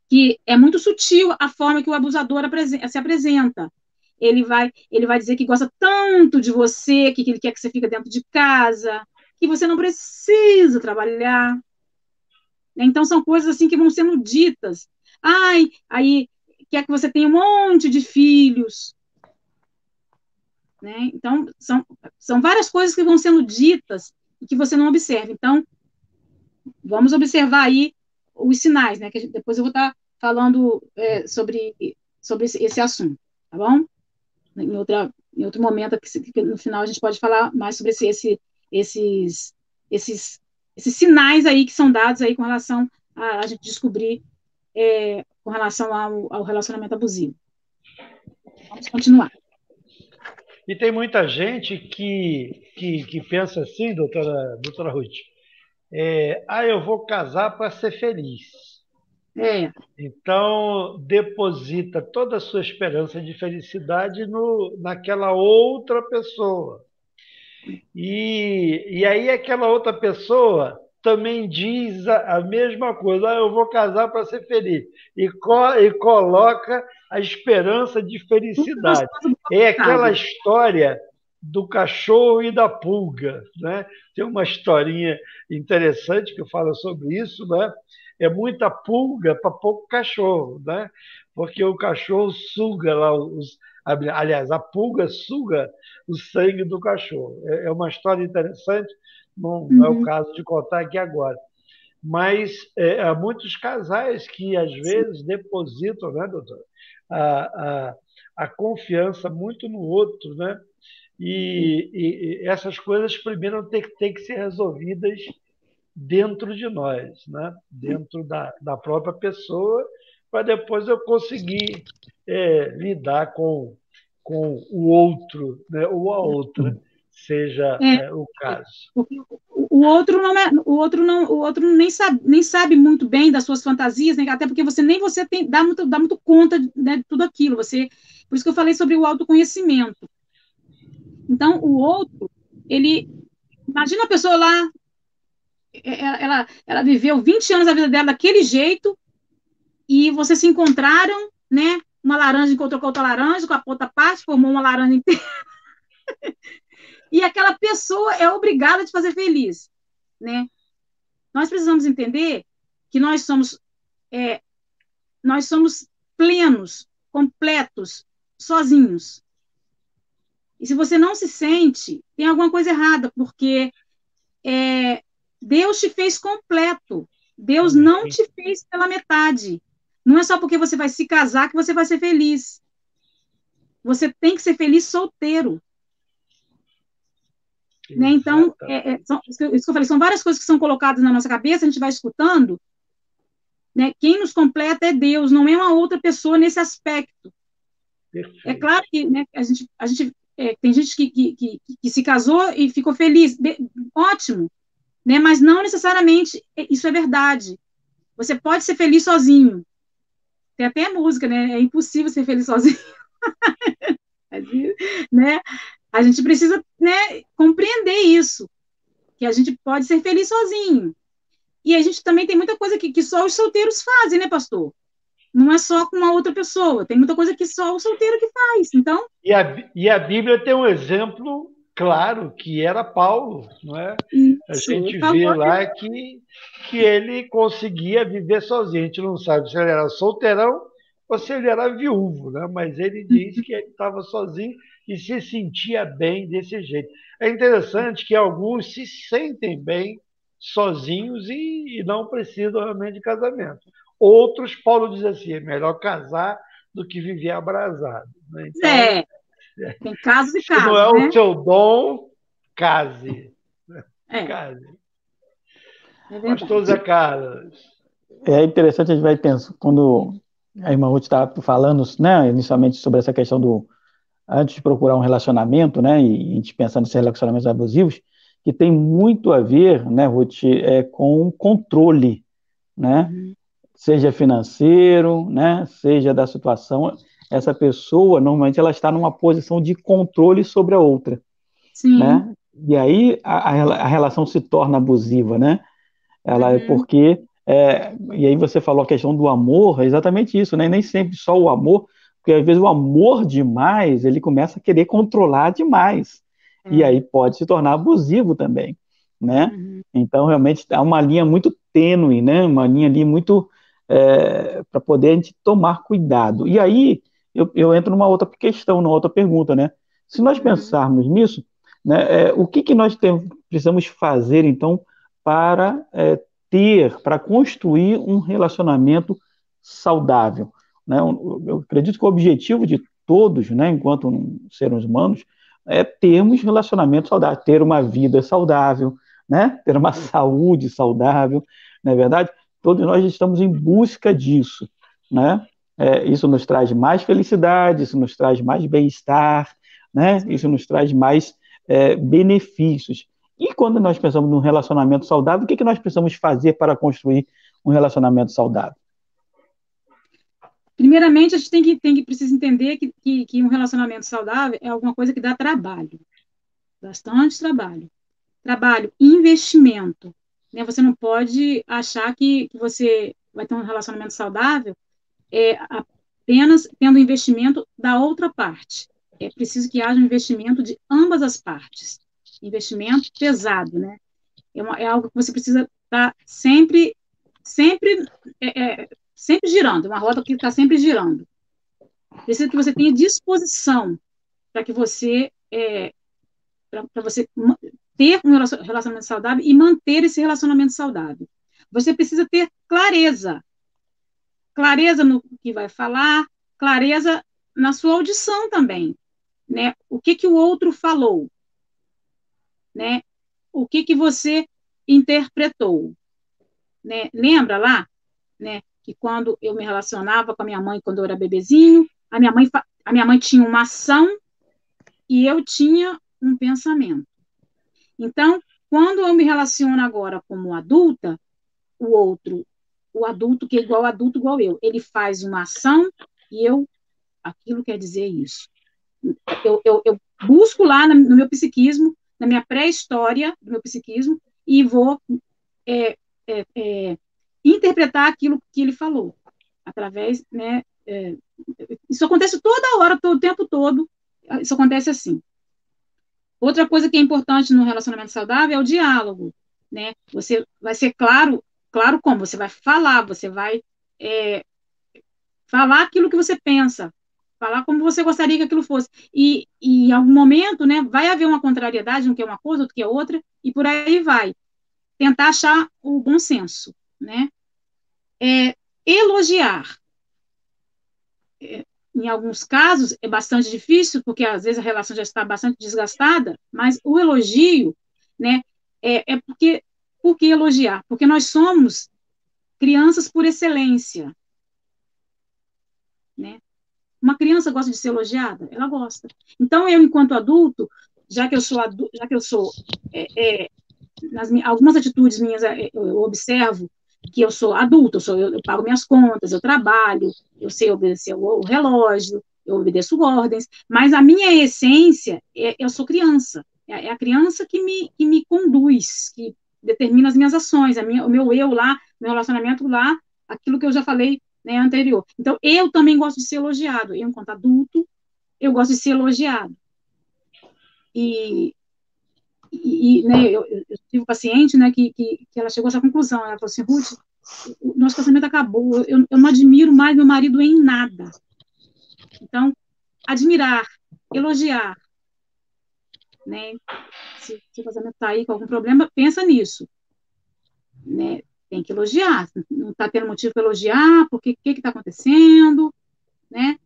que é muito sutil a forma que o abusador se apresenta. Ele vai dizer que gosta tanto de você, que ele quer que você fique dentro de casa, que você não precisa trabalhar. Então, são coisas assim que vão sendo ditas. Ai, aí quer que você tenha um monte de filhos. Né? Então, são várias coisas que vão sendo ditas e que você não observa. Então, vamos observar aí os sinais, né? Que depois eu vou estar falando sobre esse assunto, tá bom? Em outro momento, que no final a gente pode falar mais sobre esses sinais aí que são dados aí com relação a gente descobrir com relação ao relacionamento abusivo. Vamos continuar. E tem muita gente que pensa assim, doutora Ruth, eu vou casar para ser feliz. Então, deposita toda a sua esperança de felicidade naquela outra pessoa. E aí aquela outra pessoa também diz a mesma coisa, eu vou casar para ser feliz. E coloca a esperança de felicidade. É aquela história do cachorro e da pulga, né? Tem uma historinha interessante que fala sobre isso, né? É muita pulga para pouco cachorro, né? Porque o cachorro suga lá aliás, a pulga suga o sangue do cachorro. É uma história interessante, não é o caso de contar aqui agora. Mas há muitos casais que, às vezes, depositam, né, doutor, a confiança muito no outro, né? E essas coisas, primeiro, têm que ser resolvidas dentro de nós, né? Dentro da própria pessoa, para depois eu conseguir lidar com o outro, né? Ou a outra, seja o caso. O outro nem sabe muito bem das suas fantasias, né? Até porque nem você dá muito conta, né, de tudo aquilo. Por isso que eu falei sobre o autoconhecimento. Então, o outro, imagina a pessoa lá, ela viveu 20 anos da vida dela daquele jeito, e vocês se encontraram, né? Uma laranja encontrou com outra laranja, com a outra parte, formou uma laranja inteira. E aquela pessoa é obrigada a te fazer feliz, né? Nós precisamos entender que nós somos plenos, completos, sozinhos. E se você não se sente, tem alguma coisa errada, porque Deus te fez completo. Deus não Amém. te fez pela metade. Não é só porque você vai se casar que você vai ser feliz. Você tem que ser feliz solteiro. Né? Então, Exatamente. isso que eu falei, são várias coisas que são colocadas na nossa cabeça, a gente vai escutando, né? Quem nos completa é Deus, não é uma outra pessoa nesse aspecto. É Perfeito. claro que, né, tem gente que se casou e ficou feliz, ótimo, né? Mas não necessariamente isso é verdade. Você pode ser feliz sozinho. Tem até música, né? É impossível ser feliz sozinho, né? A gente precisa, né, compreender isso, que a gente pode ser feliz sozinho. E a gente também tem muita coisa que só os solteiros fazem, né, pastor? Não é só com uma outra pessoa, tem muita coisa que só o solteiro que faz. Então, E a Bíblia tem um exemplo claro, que era Paulo, não é? A isso, ele gente falou, vê né? lá que ele conseguia viver sozinho. A gente não sabe se ele era solteirão ou se ele era viúvo, né? Mas ele diz que ele estava sozinho e se sentia bem desse jeito. É interessante que alguns se sentem bem sozinhos e não precisam realmente de casamento. Outros, Paulo diz assim, é melhor casar do que viver abrasado, né? Então, É, tem casos e se não casos, é o né? seu dom, case. É, Case. é Pastor Zé verdade. Carlos. É interessante, a gente vai pensar, quando a irmã Ruth estava falando, né, inicialmente sobre essa questão do, antes de procurar um relacionamento, né, e a gente pensando nesses relacionamentos abusivos, que tem muito a ver, né, Ruth, com controle, né, Uhum. seja financeiro, né, seja da situação, essa pessoa, normalmente, ela está numa posição de controle sobre a outra, Sim. né, e aí a relação se torna abusiva, né, ela é Uhum. porque. E aí você falou a questão do amor, é exatamente isso, né? Nem sempre só o amor, porque às vezes o amor demais, ele começa a querer controlar demais. E É. aí pode se tornar abusivo também, né? Uhum. Então, realmente, há uma linha muito tênue, né? Uma linha ali muito para poder a gente tomar cuidado. E aí eu entro numa outra questão, numa outra pergunta, né? Se nós Uhum. pensarmos nisso, né, o que que nós precisamos fazer, então, para para construir um relacionamento saudável, né? Eu acredito que o objetivo de todos, né, enquanto seres humanos, é termos relacionamentos saudáveis, ter uma vida saudável, né? Ter uma saúde saudável, não é verdade? Todos nós estamos em busca disso, né? Isso nos traz mais felicidade, isso nos traz mais bem-estar, né? Isso Sim. nos traz mais benefícios. E quando nós pensamos num relacionamento saudável, o que que nós precisamos fazer para construir um relacionamento saudável? Primeiramente, a gente precisa entender que um relacionamento saudável é alguma coisa que dá trabalho, bastante trabalho. Trabalho, investimento. Né? Você não pode achar que você vai ter um relacionamento saudável apenas tendo investimento da outra parte. É preciso que haja um investimento de ambas as partes. Investimento pesado, né? É algo que você precisa estar sempre, sempre girando, uma roda que está sempre girando. Precisa que você tenha disposição para que para você ter um relacionamento saudável e manter esse relacionamento saudável. Você precisa ter clareza, clareza no que vai falar, clareza na sua audição também, né? O que o outro falou, né? O que você interpretou, né? Lembra lá, né? Que quando eu me relacionava com a minha mãe quando eu era bebezinho, a minha mãe tinha uma ação e eu tinha um pensamento. Então, quando eu me relaciono agora como adulta, o outro, o adulto que é igual adulto igual ele faz uma ação e aquilo quer dizer isso. Eu busco lá no meu psiquismo, na minha pré-história do meu psiquismo, e vou é, é, é, interpretar aquilo que ele falou, através, né, isso acontece toda hora, todo o tempo todo, isso acontece assim. Outra coisa que é importante no relacionamento saudável é o diálogo, né? Você vai ser claro, claro como? Você vai falar aquilo que você pensa, falar como você gostaria que aquilo fosse. E em algum momento, né, vai haver uma contrariedade, um que é uma coisa, outro que é outra, e por aí vai. Tentar achar o bom senso, né? Elogiar. Em alguns casos é bastante difícil, porque às vezes a relação já está bastante desgastada, mas o elogio, né, por que elogiar? Porque nós somos crianças por excelência, né? Uma criança gosta de ser elogiada? Ela gosta. Então, eu, enquanto adulto, já que eu sou algumas atitudes minhas, eu observo que eu sou adulta, eu pago minhas contas, eu trabalho, eu sei obedecer o relógio, eu obedeço ordens, mas a minha essência, eu sou criança. É a criança que me conduz, que determina as minhas ações, o meu eu lá, meu relacionamento lá, aquilo que eu já falei, né, anterior. Então, eu também gosto de ser elogiado. Eu, enquanto adulto, eu gosto de ser elogiado. Né, eu tive um paciente, né, que ela chegou a essa conclusão. Ela falou assim: Ruth, o nosso casamento acabou, eu não admiro mais meu marido em nada. Então, admirar, elogiar, né? Se o casamento está aí com algum problema, pensa nisso, né? Tem que elogiar, não está tendo motivo para elogiar, porque o que está acontecendo, né?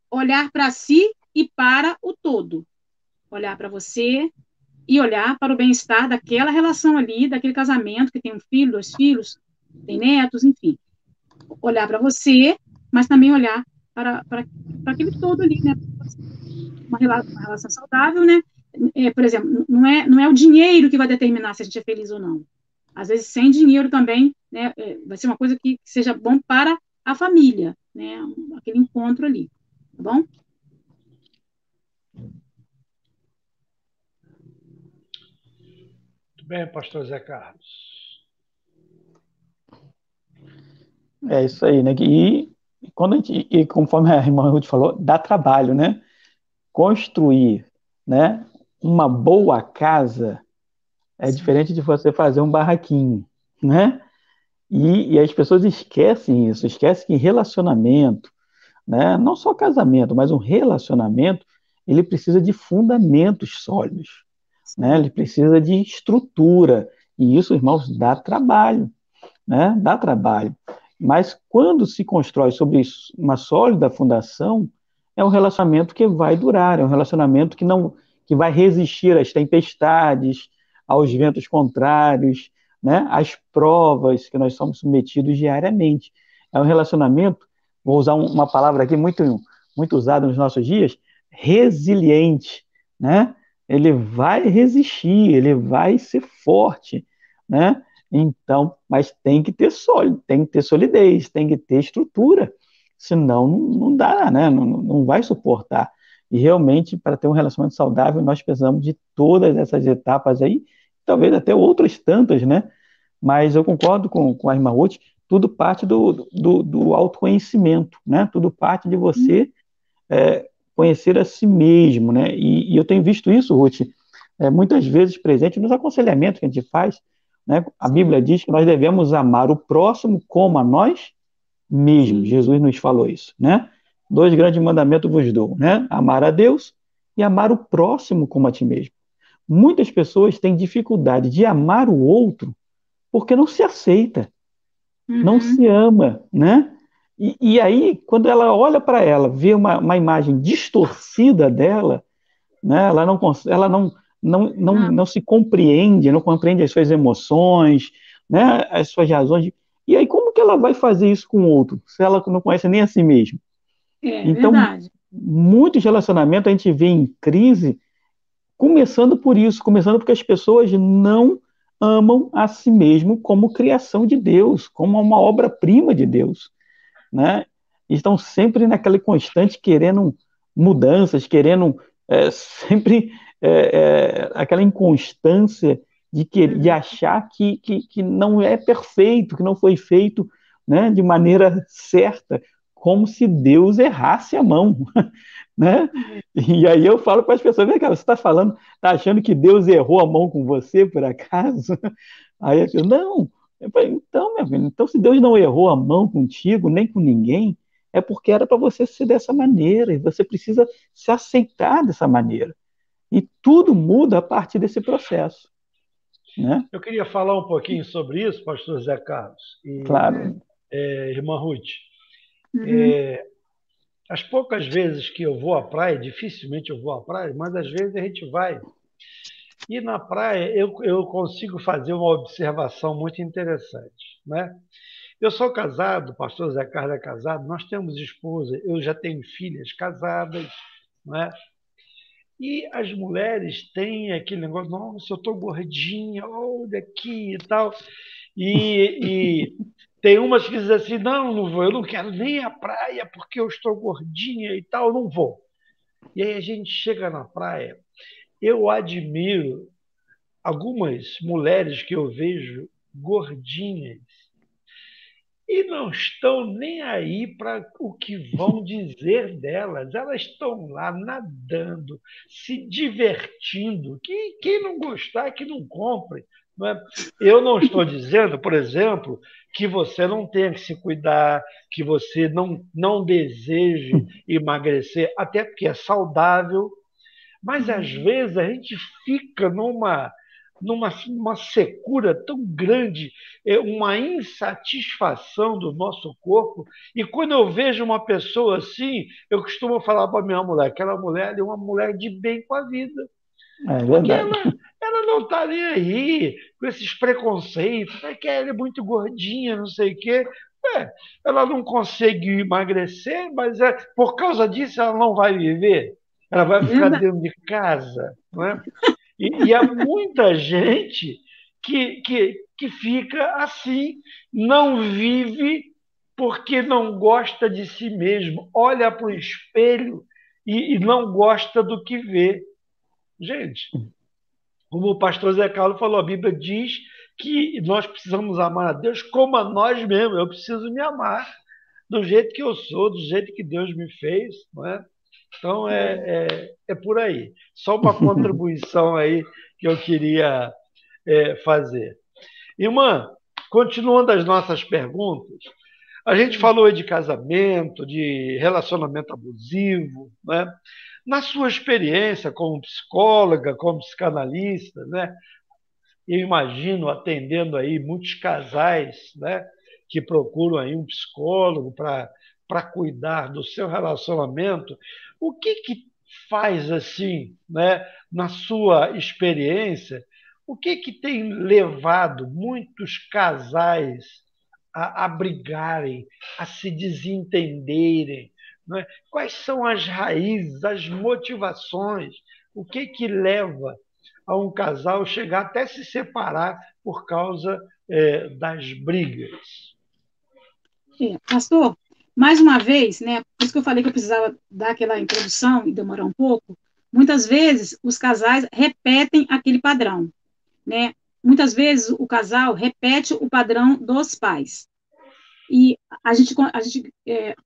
Olhar para si e para o todo. Olhar para você e olhar para o bem-estar daquela relação ali, daquele casamento que tem um filho, 2 filhos, tem netos, enfim. Olhar para você, mas também olhar para aquele todo ali, né? Uma relação saudável, né? Por exemplo, não é o dinheiro que vai determinar se a gente é feliz ou não. Às vezes, sem dinheiro também, né? Vai ser uma coisa que seja bom para a família, né? Aquele encontro ali, tá bom? Muito bem, pastor Zé Carlos. É isso aí, né? E conforme a irmã Ruth falou, dá trabalho, né? Construir, né, uma boa casa é diferente de você fazer um barraquinho, né? E as pessoas esquecem isso, esquecem que relacionamento, né, não só casamento, mas um relacionamento, ele precisa de fundamentos sólidos, né? Ele precisa de estrutura, e isso, irmãos, dá trabalho, né? Dá trabalho. Mas quando se constrói sobre uma sólida fundação, é um relacionamento que vai durar, é um relacionamento que vai resistir às tempestades, aos ventos contrários, né? Às provas que nós somos submetidos diariamente. É um relacionamento, vou usar uma palavra aqui muito usada nos nossos dias, resiliente, né? Ele vai resistir, ele vai ser forte, né? Então, mas tem que ter sólido, tem que ter solidez, tem que ter estrutura, senão não dá, né? Não vai suportar. E realmente, para ter um relacionamento saudável, nós precisamos de todas essas etapas aí, talvez até outras tantas, né? Mas eu concordo com a irmã Ruth, tudo parte do autoconhecimento, né? Tudo parte de você conhecer a si mesmo, né? E eu tenho visto isso, Ruth, muitas vezes presente nos aconselhamentos que a gente faz, né? A Bíblia diz que nós devemos amar o próximo como a nós mesmos. Jesus nos falou isso, né? 2 grandes mandamentos vos dou, né? Amar a Deus e amar o próximo como a ti mesmo. Muitas pessoas têm dificuldade de amar o outro porque não se aceita, não se ama, né? E aí, quando ela olha para ela, vê uma imagem distorcida dela, né? Ela não se compreende, não compreende as suas emoções, né? As suas razões. E aí, como que ela vai fazer isso com o outro, se ela não conhece nem a si mesma? Então, Verdade. muitos relacionamentos a gente vê em crise, começando por isso, começando porque as pessoas não amam a si mesmo como criação de Deus, como uma obra-prima de Deus, né? Estão sempre naquela constante querendo mudanças, querendo sempre aquela inconstância de achar que não é perfeito, que não foi feito, né, de maneira certa, como se Deus errasse a mão, né? E aí eu falo para as pessoas: vem cá, você está falando, está achando que Deus errou a mão com você, por acaso? Aí eu falo: não. Eu falei: então, meu filho, então se Deus não errou a mão contigo, nem com ninguém, é porque era para você ser dessa maneira, e você precisa se aceitar dessa maneira. E tudo muda a partir desse processo, né? Eu queria falar um pouquinho sobre isso, pastor Zé Carlos e Claro. irmã Ruth. Uhum. As poucas vezes que eu vou à praia, dificilmente eu vou à praia, mas às vezes a gente vai. E na praia eu consigo fazer uma observação muito interessante, né? Eu sou casado, o pastor Zé Carlos é casado, nós temos esposa, eu já tenho filhas casadas, né? E as mulheres têm aquele negócio, nossa, eu estou gordinha, olha aqui e tal. E tem umas que dizem assim, não, não vou, eu não quero nem a praia porque eu estou gordinha e tal, não vou. E aí a gente chega na praia, eu admiro algumas mulheres que eu vejo gordinhas e não estão nem aí para o que vão dizer delas. Elas estão lá nadando, se divertindo. Quem não gostar, que não compre. Não é? Eu não estou dizendo, por exemplo, que você não tenha que se cuidar, que você não deseje emagrecer, até porque é saudável, mas às vezes a gente fica numa secura tão grande, uma insatisfação do nosso corpo. E quando eu vejo uma pessoa assim, eu costumo falar para minha mulher, aquela mulher é uma mulher de bem com a vida. É Porque verdade. ela não está nem aí com esses preconceitos, é que ela é muito gordinha, não sei o quê. Ela não consegue emagrecer, mas por causa disso ela não vai viver. Ela vai ficar Verdade. dentro de casa, não é? E há muita gente que fica assim, não vive porque não gosta de si mesmo, olha para o espelho e não gosta do que vê. Gente, como o pastor Zé Carlos falou, a Bíblia diz que nós precisamos amar a Deus como a nós mesmos. Eu preciso me amar do jeito que eu sou, do jeito que Deus me fez, não é? Então é por aí. Só uma contribuição aí que eu queria fazer. Irmã, continuando as nossas perguntas, a gente Sim. falou aí de casamento, de relacionamento abusivo, né? Na sua experiência como psicóloga, como psicanalista, né? Eu imagino atendendo aí muitos casais, né? Que procuram aí um psicólogo para cuidar do seu relacionamento. O que faz assim, né? Na sua experiência, o que tem levado muitos casais a brigarem, a se desentenderem, não é? Quais são as raízes, as motivações? O que leva a um casal chegar até se separar por causa das brigas? Pastor, mais uma vez, né, por isso que eu falei que eu precisava dar aquela introdução e demorar um pouco, muitas vezes os casais repetem aquele padrão, né? Muitas vezes o casal repete o padrão dos pais. E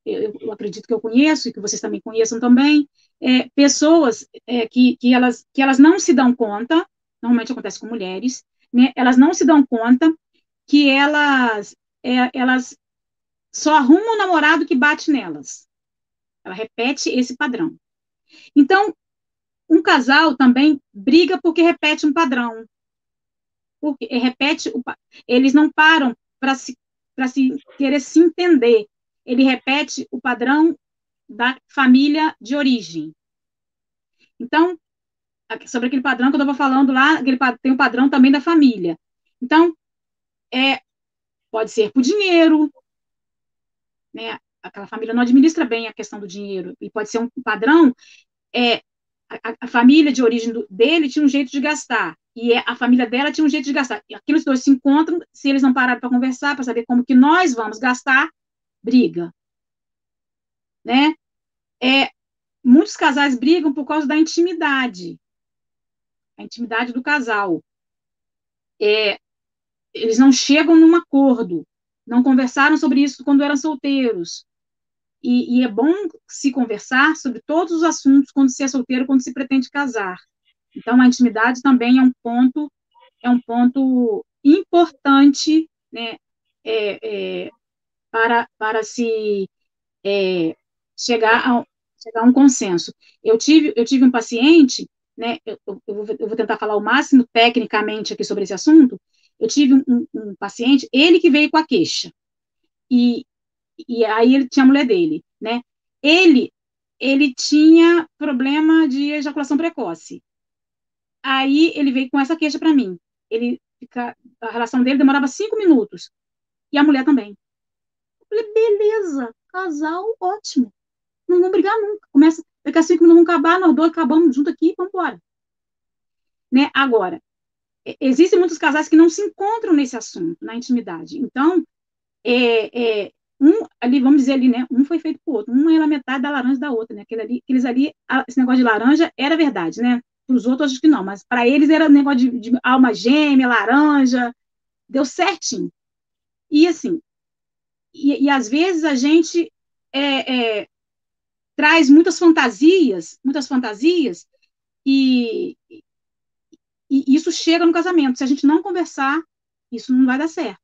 eu acredito que eu conheço, e que vocês também conheçam também, pessoas que elas não se dão conta, normalmente acontece com mulheres, né? Elas não se dão conta que elas só arrumam um namorado que bate nelas. Ela repete esse padrão. Então, um casal também briga porque repete um padrão. Porque eles não param para se querer se entender. Ele repete o padrão da família de origem. Então, sobre aquele padrão que eu estava falando lá, tem o padrão também da família. Então, pode ser por dinheiro, né? Aquela família não administra bem a questão do dinheiro, e pode ser um padrão, a família de origem dele tinha um jeito de gastar, e a família dela tinha um jeito de gastar. E aqueles dois se encontram, se eles não pararem para conversar, para saber como que nós vamos gastar, briga, né? Muitos casais brigam por causa da intimidade, a intimidade do casal. Eles não chegam num acordo, não conversaram sobre isso quando eram solteiros. E é bom se conversar sobre todos os assuntos quando se é solteiro, quando se pretende casar. Então, a intimidade também é um ponto importante, né, para se é, chegar a um consenso. Eu tive um paciente, né, eu vou tentar falar o máximo tecnicamente aqui sobre esse assunto. Eu tive um paciente, ele que veio com a queixa, e, e aí ele tinha a mulher dele, né? Ele, ele tinha problema de ejaculação precoce. Aí ele veio com essa queixa para mim. A relação dele demorava 5 minutos, e a mulher também. Eu falei, beleza, casal, ótimo. Não vão brigar nunca. Começa, daqui a 5 minutos vão acabar, nós dois acabamos junto aqui e vamos embora. Né? Agora, existem muitos casais que não se encontram nesse assunto, na intimidade. Então, ali, vamos dizer ali, né? Um foi feito pro outro. Um era metade da laranja da outra, né? Aqueles ali, esse negócio de laranja era verdade, né? Para os outros, acho que não, mas para eles era negócio de alma gêmea, laranja, deu certinho. E assim, e às vezes a gente traz muitas fantasias, e isso chega no casamento. Se a gente não conversar, isso não vai dar certo.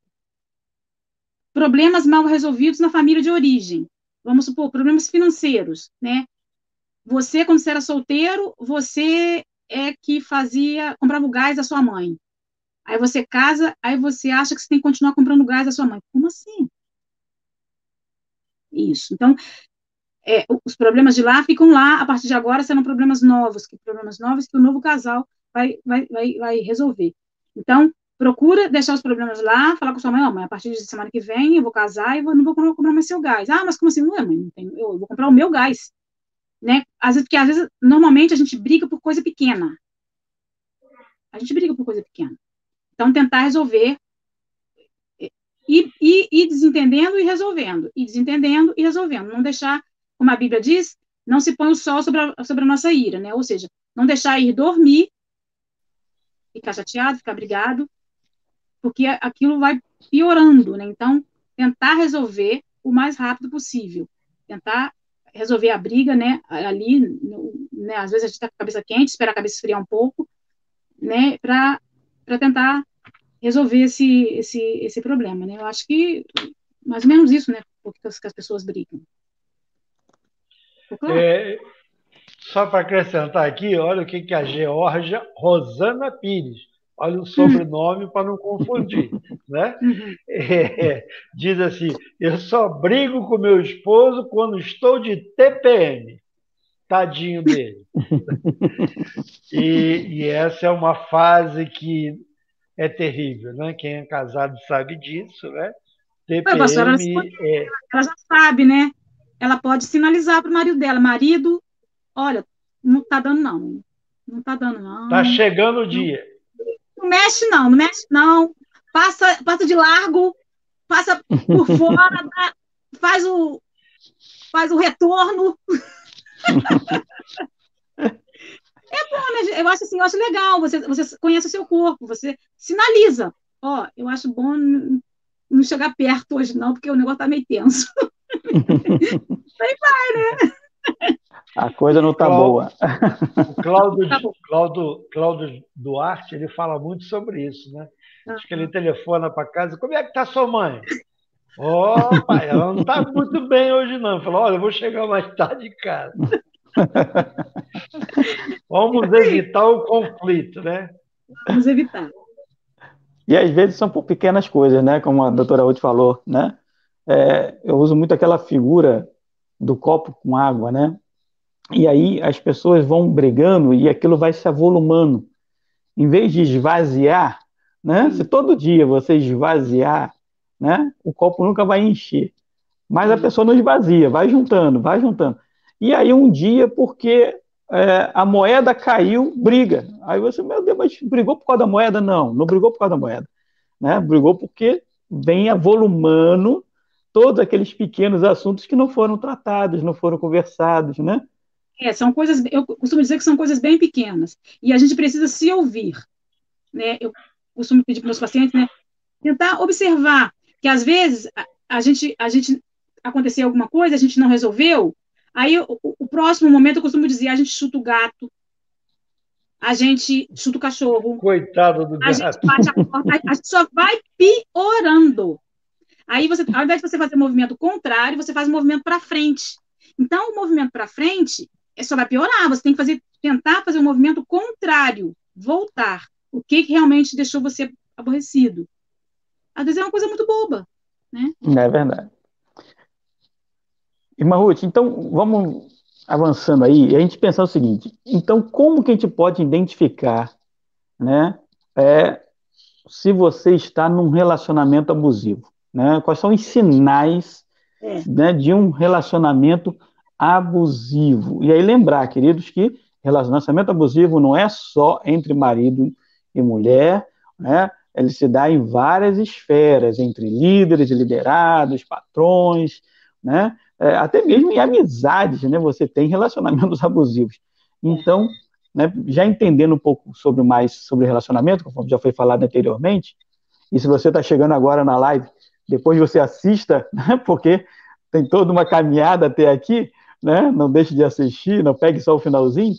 Problemas mal resolvidos na família de origem. Vamos supor, problemas financeiros, né? Você, quando você era solteiro, você é que comprava o gás da sua mãe. Aí você casa, aí você acha que você tem que continuar comprando o gás da sua mãe. Como assim? Isso. Então, os problemas de lá ficam lá, a partir de agora serão problemas novos que o novo casal vai resolver. Então, procura deixar os problemas lá, falar com sua mãe, mãe, a partir de semana que vem eu vou casar e não vou comprar mais seu gás. Ah, mas como assim? Não, mãe, eu vou comprar o meu gás. Né? Porque às vezes, normalmente, a gente briga por coisa pequena. Então, tentar resolver, ir desentendendo e resolvendo. Ir desentendendo e resolvendo. Não deixar, como a Bíblia diz, não se põe o sol sobre a nossa ira, né? Ou seja, não deixar ir dormir, ficar chateado, ficar brigado, porque aquilo vai piorando, né? Então, tentar resolver o mais rápido possível. Tentar resolver a briga, né? Ali, né? Às vezes a gente está com a cabeça quente, espera a cabeça esfriar um pouco, né? Para tentar resolver esse problema, né? Eu acho que mais ou menos isso, né? Porque as pessoas brigam. Só para acrescentar aqui, olha o que a Georgia Rosana Pires, olha o sobrenome para não confundir, né? Diz assim, eu só brigo com meu esposo quando estou de TPM. Tadinho dele. E essa é uma fase que é terrível, né? Quem é casado sabe disso, né? TPM ela já sabe, né? Ela pode sinalizar para o marido dela, marido, olha, não está dando não. Não está dando não. Está chegando o dia. Não mexe não. Passa de largo, passa por fora, faz o retorno. É bom, né? Eu acho legal. Você conhece o seu corpo, você sinaliza. Eu acho bom não chegar perto hoje, não, porque o negócio tá meio tenso. Aí vai, né? A coisa não está boa. O Cláudio Duarte, ele fala muito sobre isso, né? Acho que ele telefona para casa, como é que está sua mãe? Pai, ela não está muito bem hoje não. Falou, olha, eu vou chegar mais tarde em casa. Vamos evitar o conflito, né? Vamos evitar. E às vezes são por pequenas coisas, né? Como a doutora Ruth falou, né? Eu uso muito aquela figura do copo com água, né? E aí as pessoas vão brigando e aquilo vai se avolumando. Em vez de esvaziar, né? Se todo dia você esvaziar, né? O copo nunca vai encher. Mas a pessoa não esvazia, vai juntando, vai juntando. E aí um dia, porque a moeda caiu, briga. Aí você, meu Deus, mas brigou por causa da moeda? Não, não brigou por causa da moeda. Né? Brigou porque vem avolumando todos aqueles pequenos assuntos que não foram tratados, não foram conversados, né? São coisas, eu costumo dizer que são coisas bem pequenas. E a gente precisa se ouvir. Né? Eu costumo pedir para meus pacientes, né? Tentar observar que às vezes a gente aconteceu alguma coisa, a gente não resolveu, aí o próximo momento eu costumo dizer, a gente chuta o gato, a gente chuta o cachorro. Coitado do gato. A gente bate a porta, a gente só vai piorando. Aí você, ao invés de você fazer o movimento contrário, você faz o movimento para frente. Então, o movimento para frente só vai piorar. Você tem que tentar fazer o movimento contrário, voltar. O que realmente deixou você aborrecido? Às vezes é uma coisa muito boba, né? É verdade. Irmã Ruth, então vamos avançando aí, e a gente pensar o seguinte: então, como que a gente pode identificar, né, se você está num relacionamento abusivo, né? Quais são os sinais, né, de um relacionamento abusivo? E aí lembrar, queridos, que relacionamento abusivo não é só entre marido e mulher, né? Ele se dá em várias esferas, entre líderes e liderados, patrões, né? Até mesmo em amizades, né? Você tem relacionamentos abusivos. Então, né, já entendendo um pouco mais sobre relacionamento, conforme já foi falado anteriormente, e se você está chegando agora na live, depois você assista, né, porque tem toda uma caminhada até aqui, né? Não deixe de assistir, não pegue só o finalzinho,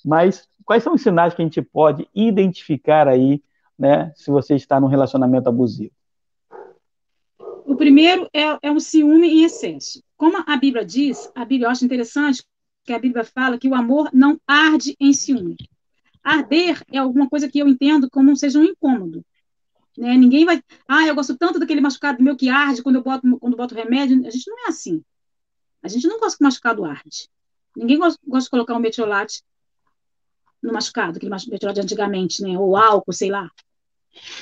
mas quais são os sinais que a gente pode identificar aí, né, se você está num relacionamento abusivo? O primeiro é o ciúme em excesso. Como a Bíblia diz, a Bíblia, eu acho interessante que a Bíblia fala que o amor não arde em ciúme. Arder é alguma coisa que eu entendo como seja um incômodo. Né? Ninguém vai. Eu gosto tanto daquele machucado meu que arde quando boto remédio. A gente não é assim. A gente não gosta que o machucado arde. Ninguém gosta de colocar um metiolate no machucado, aquele metiolate de antigamente, né? Ou álcool, sei lá.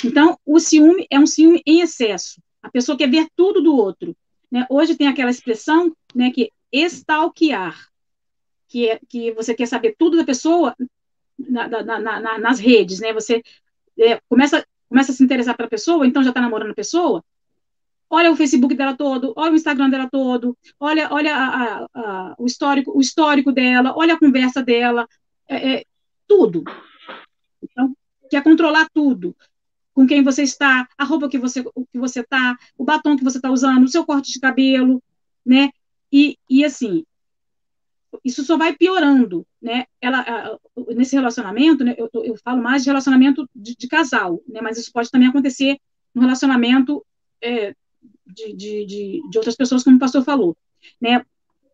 Então, o ciúme é um ciúme em excesso. A pessoa quer ver tudo do outro. Né? Hoje tem aquela expressão, né, que stalkear, que você quer saber tudo da pessoa nas redes, né? Você começa a se interessar pela pessoa, então já está namorando a pessoa, olha o Facebook dela todo, olha o Instagram dela todo, olha o histórico dela, olha a conversa dela, tudo. Então, quer controlar tudo. Com quem você está, a roupa que você está, o batom que você está usando, o seu corte de cabelo, né? E assim, isso só vai piorando, né? Nesse relacionamento, né? Eu falo mais de relacionamento de casal, né? Mas isso pode também acontecer no relacionamento de outras pessoas, como o pastor falou, né?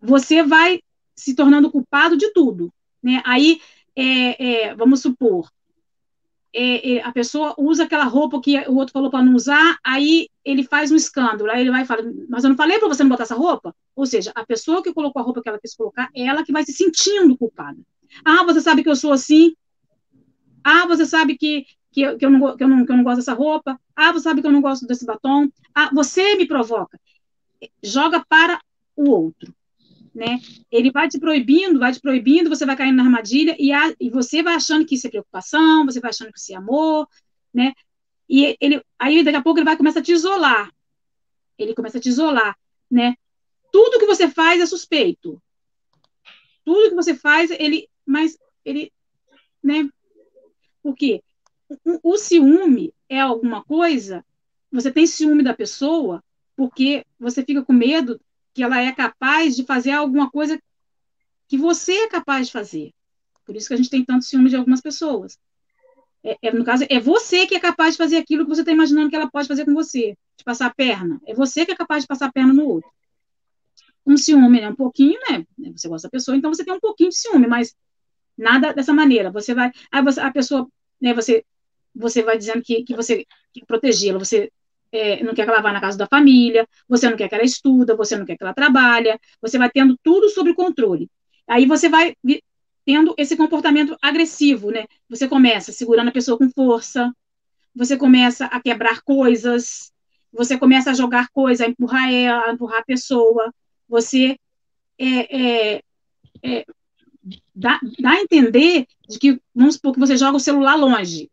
Você vai se tornando culpado de tudo, né? Aí, vamos supor, a pessoa usa aquela roupa que o outro falou para não usar, aí ele faz um escândalo, aí ele vai e fala, mas eu não falei para você não botar essa roupa? Ou seja, a pessoa que colocou a roupa que ela quis colocar, é ela que vai se sentindo culpada. Você sabe que eu sou assim? Você sabe que eu não gosto dessa roupa? Você sabe que eu não gosto desse batom? Você me provoca. Joga para o outro. Né? Ele vai te proibindo, você vai caindo na armadilha e você vai achando que isso é preocupação, você vai achando que isso é amor, né? E aí daqui a pouco ele vai começar a te isolar. Ele começa a te isolar, né? Tudo que você faz é suspeito. Tudo que você faz, mas ele, né? Por quê? O ciúme é alguma coisa, você tem ciúme da pessoa porque você fica com medo que ela é capaz de fazer alguma coisa que você é capaz de fazer. Por isso que a gente tem tanto ciúme de algumas pessoas. No caso, é você que é capaz de fazer aquilo que você está imaginando que ela pode fazer com você, de passar a perna. É você que é capaz de passar a perna no outro. Um ciúme, né? Um pouquinho, né? Você gosta da pessoa, então você tem um pouquinho de ciúme, mas nada dessa maneira. Você vai. A pessoa, né? Você vai dizendo que você quer protegê-la, você não quer que ela vá na casa da família, você não quer que ela estuda, você não quer que ela trabalhe, você vai tendo tudo sob controle. Aí você vai tendo esse comportamento agressivo, né? Você começa segurando a pessoa com força, você começa a quebrar coisas, você começa a jogar coisa, a empurrar ela, a empurrar a pessoa, você dá a entender de que, vamos supor que você joga o celular longe,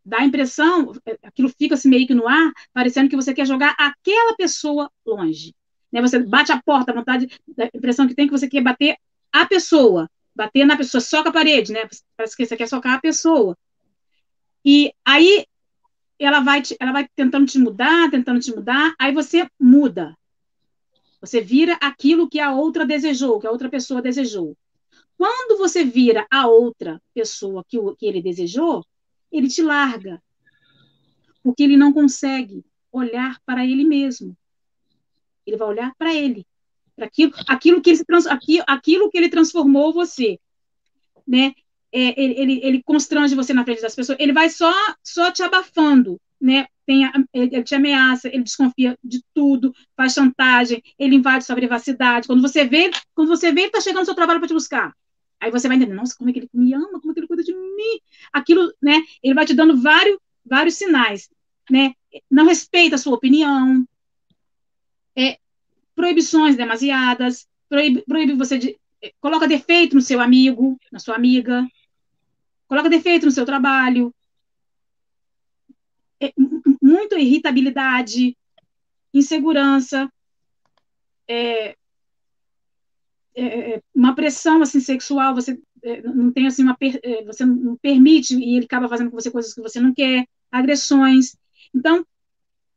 dá a impressão, aquilo fica assim meio que no ar, parecendo que você quer jogar aquela pessoa longe. Né? Você bate a porta, a impressão que tem que você quer bater a pessoa, bater na pessoa, soca a parede, né? Parece que você quer socar a pessoa. E aí ela vai tentando te mudar, aí você muda. Você vira aquilo que a outra desejou, que a outra pessoa desejou. Quando você vira a outra pessoa que ele desejou, ele te larga, porque ele não consegue olhar para ele mesmo. Ele vai olhar para ele, para aquilo que ele transformou você, né? Ele constrange você na frente das pessoas, ele vai só te abafando, né? Ele te ameaça, ele desconfia de tudo, faz chantagem, ele invade sua privacidade. Quando você vê, ele está chegando no seu trabalho para te buscar. Aí você vai entender, nossa, como é que ele me ama, como é que ele cuida de mim? Aquilo, né? Ele vai te dando vários sinais, né? Não respeita a sua opinião, proibições demasiadas, proíbe você coloca defeito no seu amigo, na sua amiga, coloca defeito no seu trabalho, muita irritabilidade, insegurança, uma pressão assim sexual, você não tem assim você não permite e ele acaba fazendo com você coisas que você não quer, agressões. Então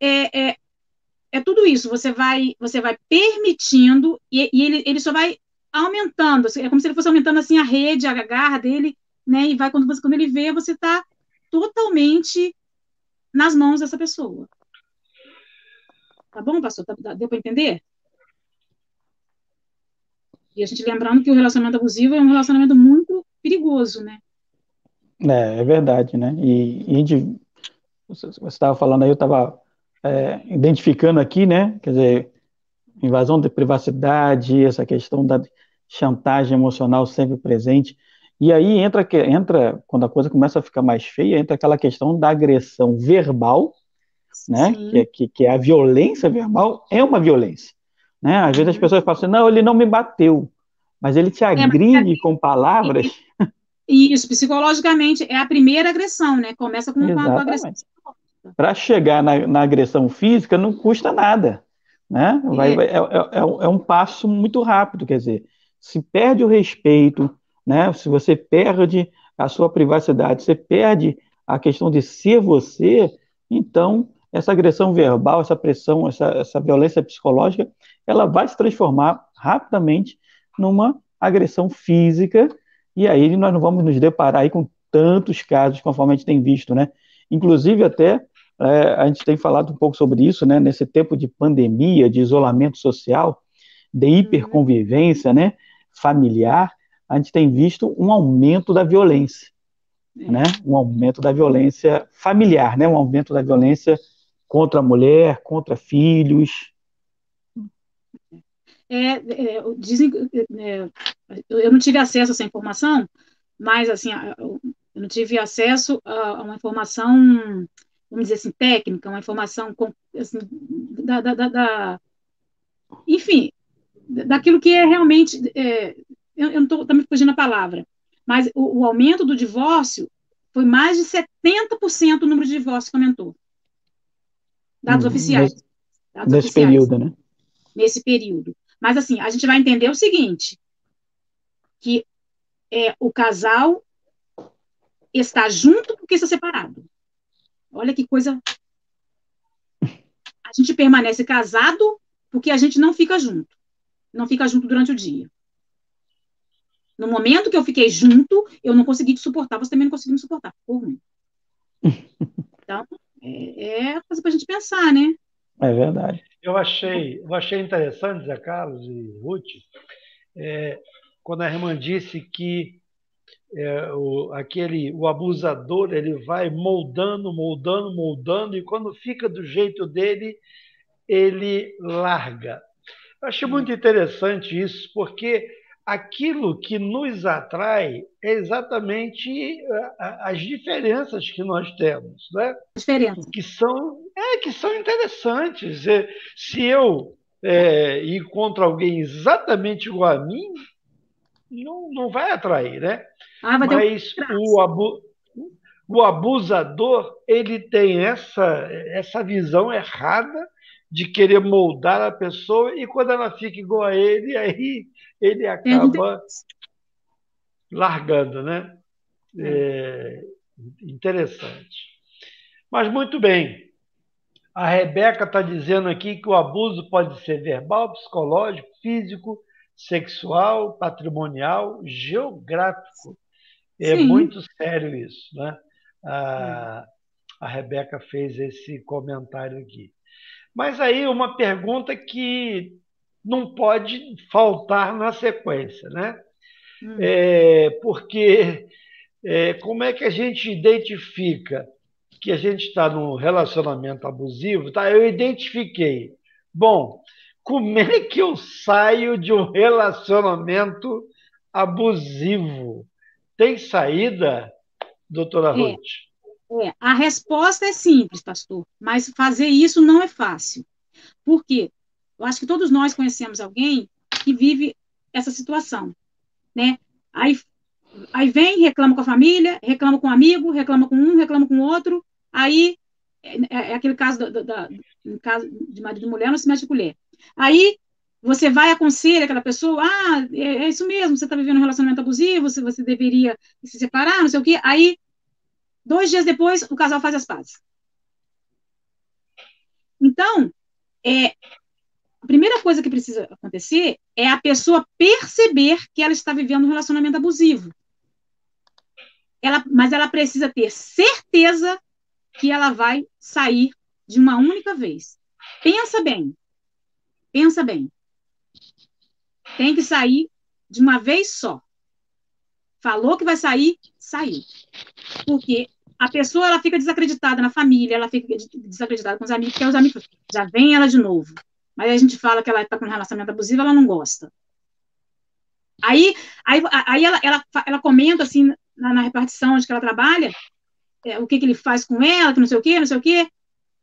é, é, é tudo isso. Você vai permitindo e ele só vai aumentando. É como se ele fosse aumentando assim a rede, a garra dele, né? E vai quando ele vê, você está totalmente nas mãos dessa pessoa. Tá bom, pastor? Deu para entender? E a gente lembrando que o relacionamento abusivo é um relacionamento muito perigoso, né? É verdade, né? Você estava falando aí, eu estava identificando aqui, né? Quer dizer, invasão de privacidade, essa questão da chantagem emocional sempre presente. E aí entra, quando a coisa começa a ficar mais feia, entra aquela questão da agressão verbal, né? Sim. Que é a violência verbal, é uma violência, né? Às vezes as pessoas falam assim, não, ele não me bateu, mas ele te agride com palavras. Isso, psicologicamente, é a primeira agressão, né? Começa com a agressão Exatamente. psicológica. Para chegar na agressão física não custa nada, né? É um passo muito rápido, quer dizer, se perde o respeito, né? Se você perde a sua privacidade, você perde a questão de ser você, então essa agressão verbal, essa pressão, essa violência psicológica, ela vai se transformar rapidamente numa agressão física, e aí nós não vamos nos deparar aí com tantos casos, conforme a gente tem visto, né? Inclusive até a gente tem falado um pouco sobre isso, né? Nesse tempo de pandemia, de isolamento social, de hiperconvivência, né? Familiar, a gente tem visto um aumento da violência, né? Um aumento da violência familiar, né? Um aumento da violência contra a mulher, contra filhos. Dizem, eu não tive acesso a essa informação, mas assim, eu não tive acesso a uma informação, vamos dizer assim, técnica, uma informação assim, enfim, daquilo que é realmente, eu não estou me fugindo a palavra, mas o aumento do divórcio foi mais de 70% o número de divórcios que aumentou. Dados oficiais. Dados Nesse oficiais. período, né? Nesse período. Mas assim, a gente vai entender o seguinte, que o casal está junto porque está separado. Olha que coisa. A gente permanece casado porque a gente não fica junto. Não fica junto durante o dia. No momento que eu fiquei junto, eu não consegui te suportar, você também não conseguiu me suportar. Por ruim. Então, coisa para a gente pensar, né? É verdade. Eu achei interessante, Zé Carlos e Ruth, quando a irmã disse que o abusador ele vai moldando, moldando, moldando, e quando fica do jeito dele, ele larga. Eu achei muito interessante isso, porque aquilo que nos atrai é exatamente as diferenças que nós temos, né? Diferença. Que são interessantes. Se eu encontro alguém exatamente igual a mim, não vai atrair, né? Vai ter Mas o abusador ele tem essa visão errada de querer moldar a pessoa, e quando ela fica igual a ele, aí ele acaba largando, né? Interessante. Mas muito bem. A Rebeca está dizendo aqui que o abuso pode ser verbal, psicológico, físico, sexual, patrimonial, geográfico. É Sim. muito sério isso, né? A Rebeca fez esse comentário aqui. Mas aí uma pergunta que não pode faltar na sequência, né? Porque como é que a gente identifica que a gente está num relacionamento abusivo? Tá, eu identifiquei. Bom, como é que eu saio de um relacionamento abusivo? Tem saída, doutora É, Ruth? a resposta é simples, pastor, mas fazer isso não é fácil. Por quê? Eu acho que todos nós conhecemos alguém que vive essa situação, né? Aí, aí vem, reclama com a família, reclama com um amigo, reclama com um, reclama com outro, aí é aquele caso, no caso de marido e mulher, não se mete com colher. Aí você vai aconselha aquela pessoa, é isso mesmo, você está vivendo um relacionamento abusivo, você deveria se separar, não sei o quê. Aí 2 dias depois, o casal faz as pazes. Então, a primeira coisa que precisa acontecer é a pessoa perceber que ela está vivendo um relacionamento abusivo. Mas ela precisa ter certeza que ela vai sair de uma única vez. Pensa bem. Pensa bem. Tem que sair de uma vez só. Falou que vai sair, saiu. Porque a pessoa ela fica desacreditada na família, ela fica desacreditada com os amigos, porque os amigos já vem ela de novo. Mas a gente fala que ela está com um relacionamento abusivo, ela não gosta. Aí ela comenta assim na repartição onde que ela trabalha, o que ele faz com ela, que não sei o quê, não sei o quê.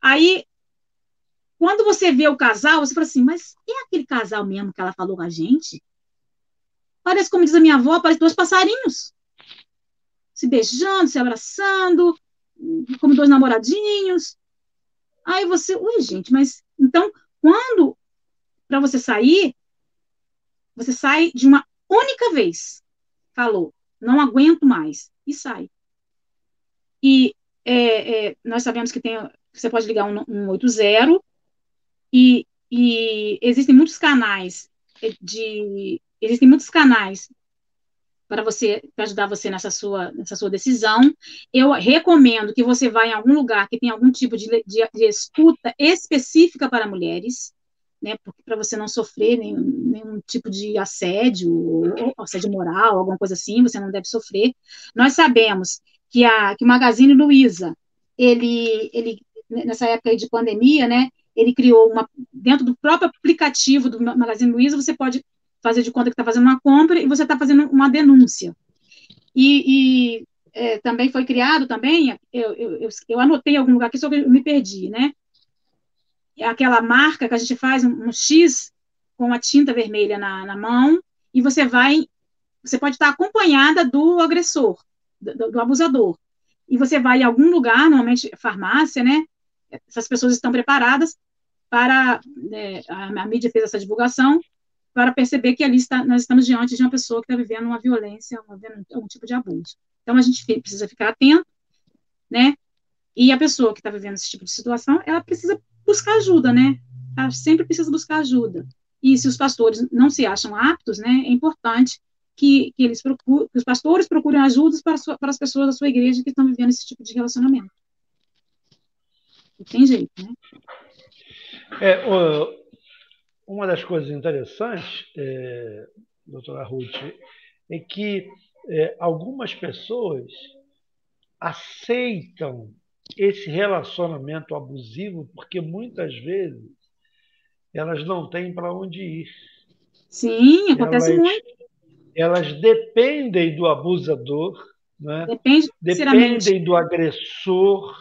Aí, quando você vê o casal, você fala assim, mas é aquele casal mesmo que ela falou com a gente? Parece, como diz a minha avó, parece 2 passarinhos, se beijando, se abraçando, como 2 namoradinhos. Aí você, ui, gente, mas então, para você sair, você sai de uma única vez. Falou, não aguento mais, e sai. E nós sabemos que você pode ligar 180 e existem muitos canais para ajudar você nessa sua decisão. Eu recomendo que você vá em algum lugar que tenha algum tipo de escuta específica para mulheres, né, para você não sofrer nenhum tipo de assédio, ou assédio moral, alguma coisa assim, você não deve sofrer. Nós sabemos que o Magazine Luiza, ele nessa época de pandemia, né, ele criou dentro do próprio aplicativo do Magazine Luiza, você pode fazer de conta que está fazendo uma compra e você está fazendo uma denúncia. Também foi criado também, eu anotei em algum lugar aqui, só que eu me perdi, né? É aquela marca que a gente faz um X com a tinta vermelha na mão, e você pode estar acompanhada do agressor, do abusador. E você vai em algum lugar, normalmente farmácia, né? Essas pessoas estão preparadas para, a mídia fez essa divulgação, para perceber que ali nós estamos diante de uma pessoa que está vivendo uma violência, algum tipo de abuso. Então, a gente precisa ficar atento, né? E a pessoa que está vivendo esse tipo de situação, ela precisa buscar ajuda, né? Ela sempre precisa buscar ajuda. E se os pastores não se acham aptos, né, é importante que os pastores procurem ajudas para as pessoas da sua igreja que estão vivendo esse tipo de relacionamento. Não tem jeito, né? Uma das coisas interessantes, doutora Ruth, é que algumas pessoas aceitam esse relacionamento abusivo porque muitas vezes elas não têm para onde ir. Sim, acontece muito. Elas dependem do abusador, né? Dependem do agressor,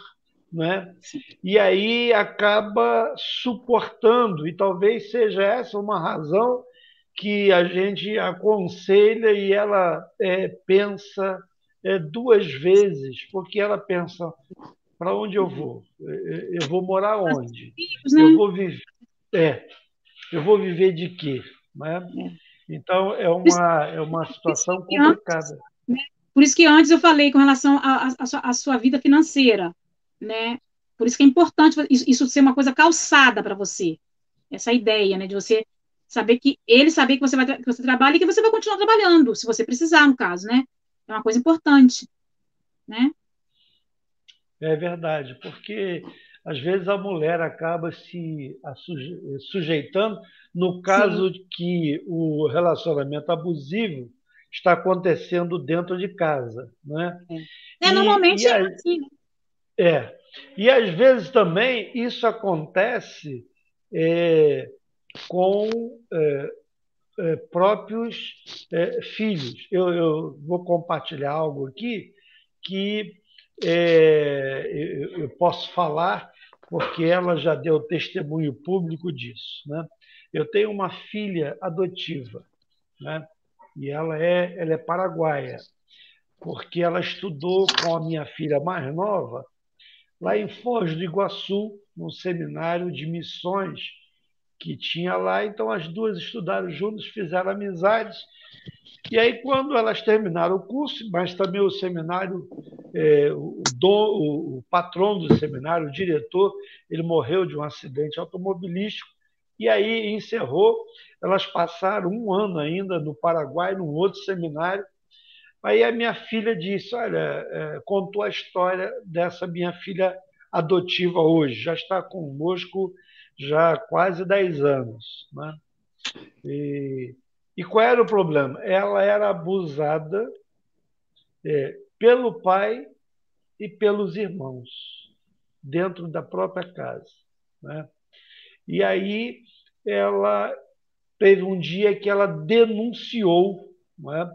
né? E aí acaba suportando, e talvez seja essa uma razão que a gente aconselha e ela pensa 2 vezes, porque ela pensa, para onde eu vou? Eu vou morar onde? Filhos, né? Eu vou viver de quê? Né? Então, é uma situação complicada. Por isso que antes eu falei com relação à sua vida financeira, né? Por isso que é importante isso ser uma coisa calçada para você. Essa ideia, né, de você saber que você trabalha e que você vai continuar trabalhando, se você precisar, no caso, né? É uma coisa importante, né? É verdade, porque às vezes a mulher acaba se sujeitando no Sim. caso de que o relacionamento abusivo está acontecendo dentro de casa, né? E, Normalmente e, é a- assim, né? é, e às vezes também isso acontece é, com próprios filhos. Eu vou compartilhar algo aqui que eu posso falar porque ela já deu testemunho público disso, né? Eu tenho uma filha adotiva, né? E ela é paraguaia, porque ela estudou com a minha filha mais nova lá em Foz do Iguaçu, num seminário de missões que tinha lá. Então as duas estudaram juntas, fizeram amizades. E aí, quando elas terminaram o curso, mas também o seminário, o patrão do seminário, o diretor, ele morreu de um acidente automobilístico, e aí encerrou. Elas passaram um ano ainda no Paraguai, num outro seminário. Aí a minha filha disse, olha, contou a história dessa minha filha adotiva hoje, já está conosco já há quase 10 anos, né? E qual era o problema? Ela era abusada pelo pai e pelos irmãos, dentro da própria casa, né? E aí ela teve um dia que ela denunciou, né?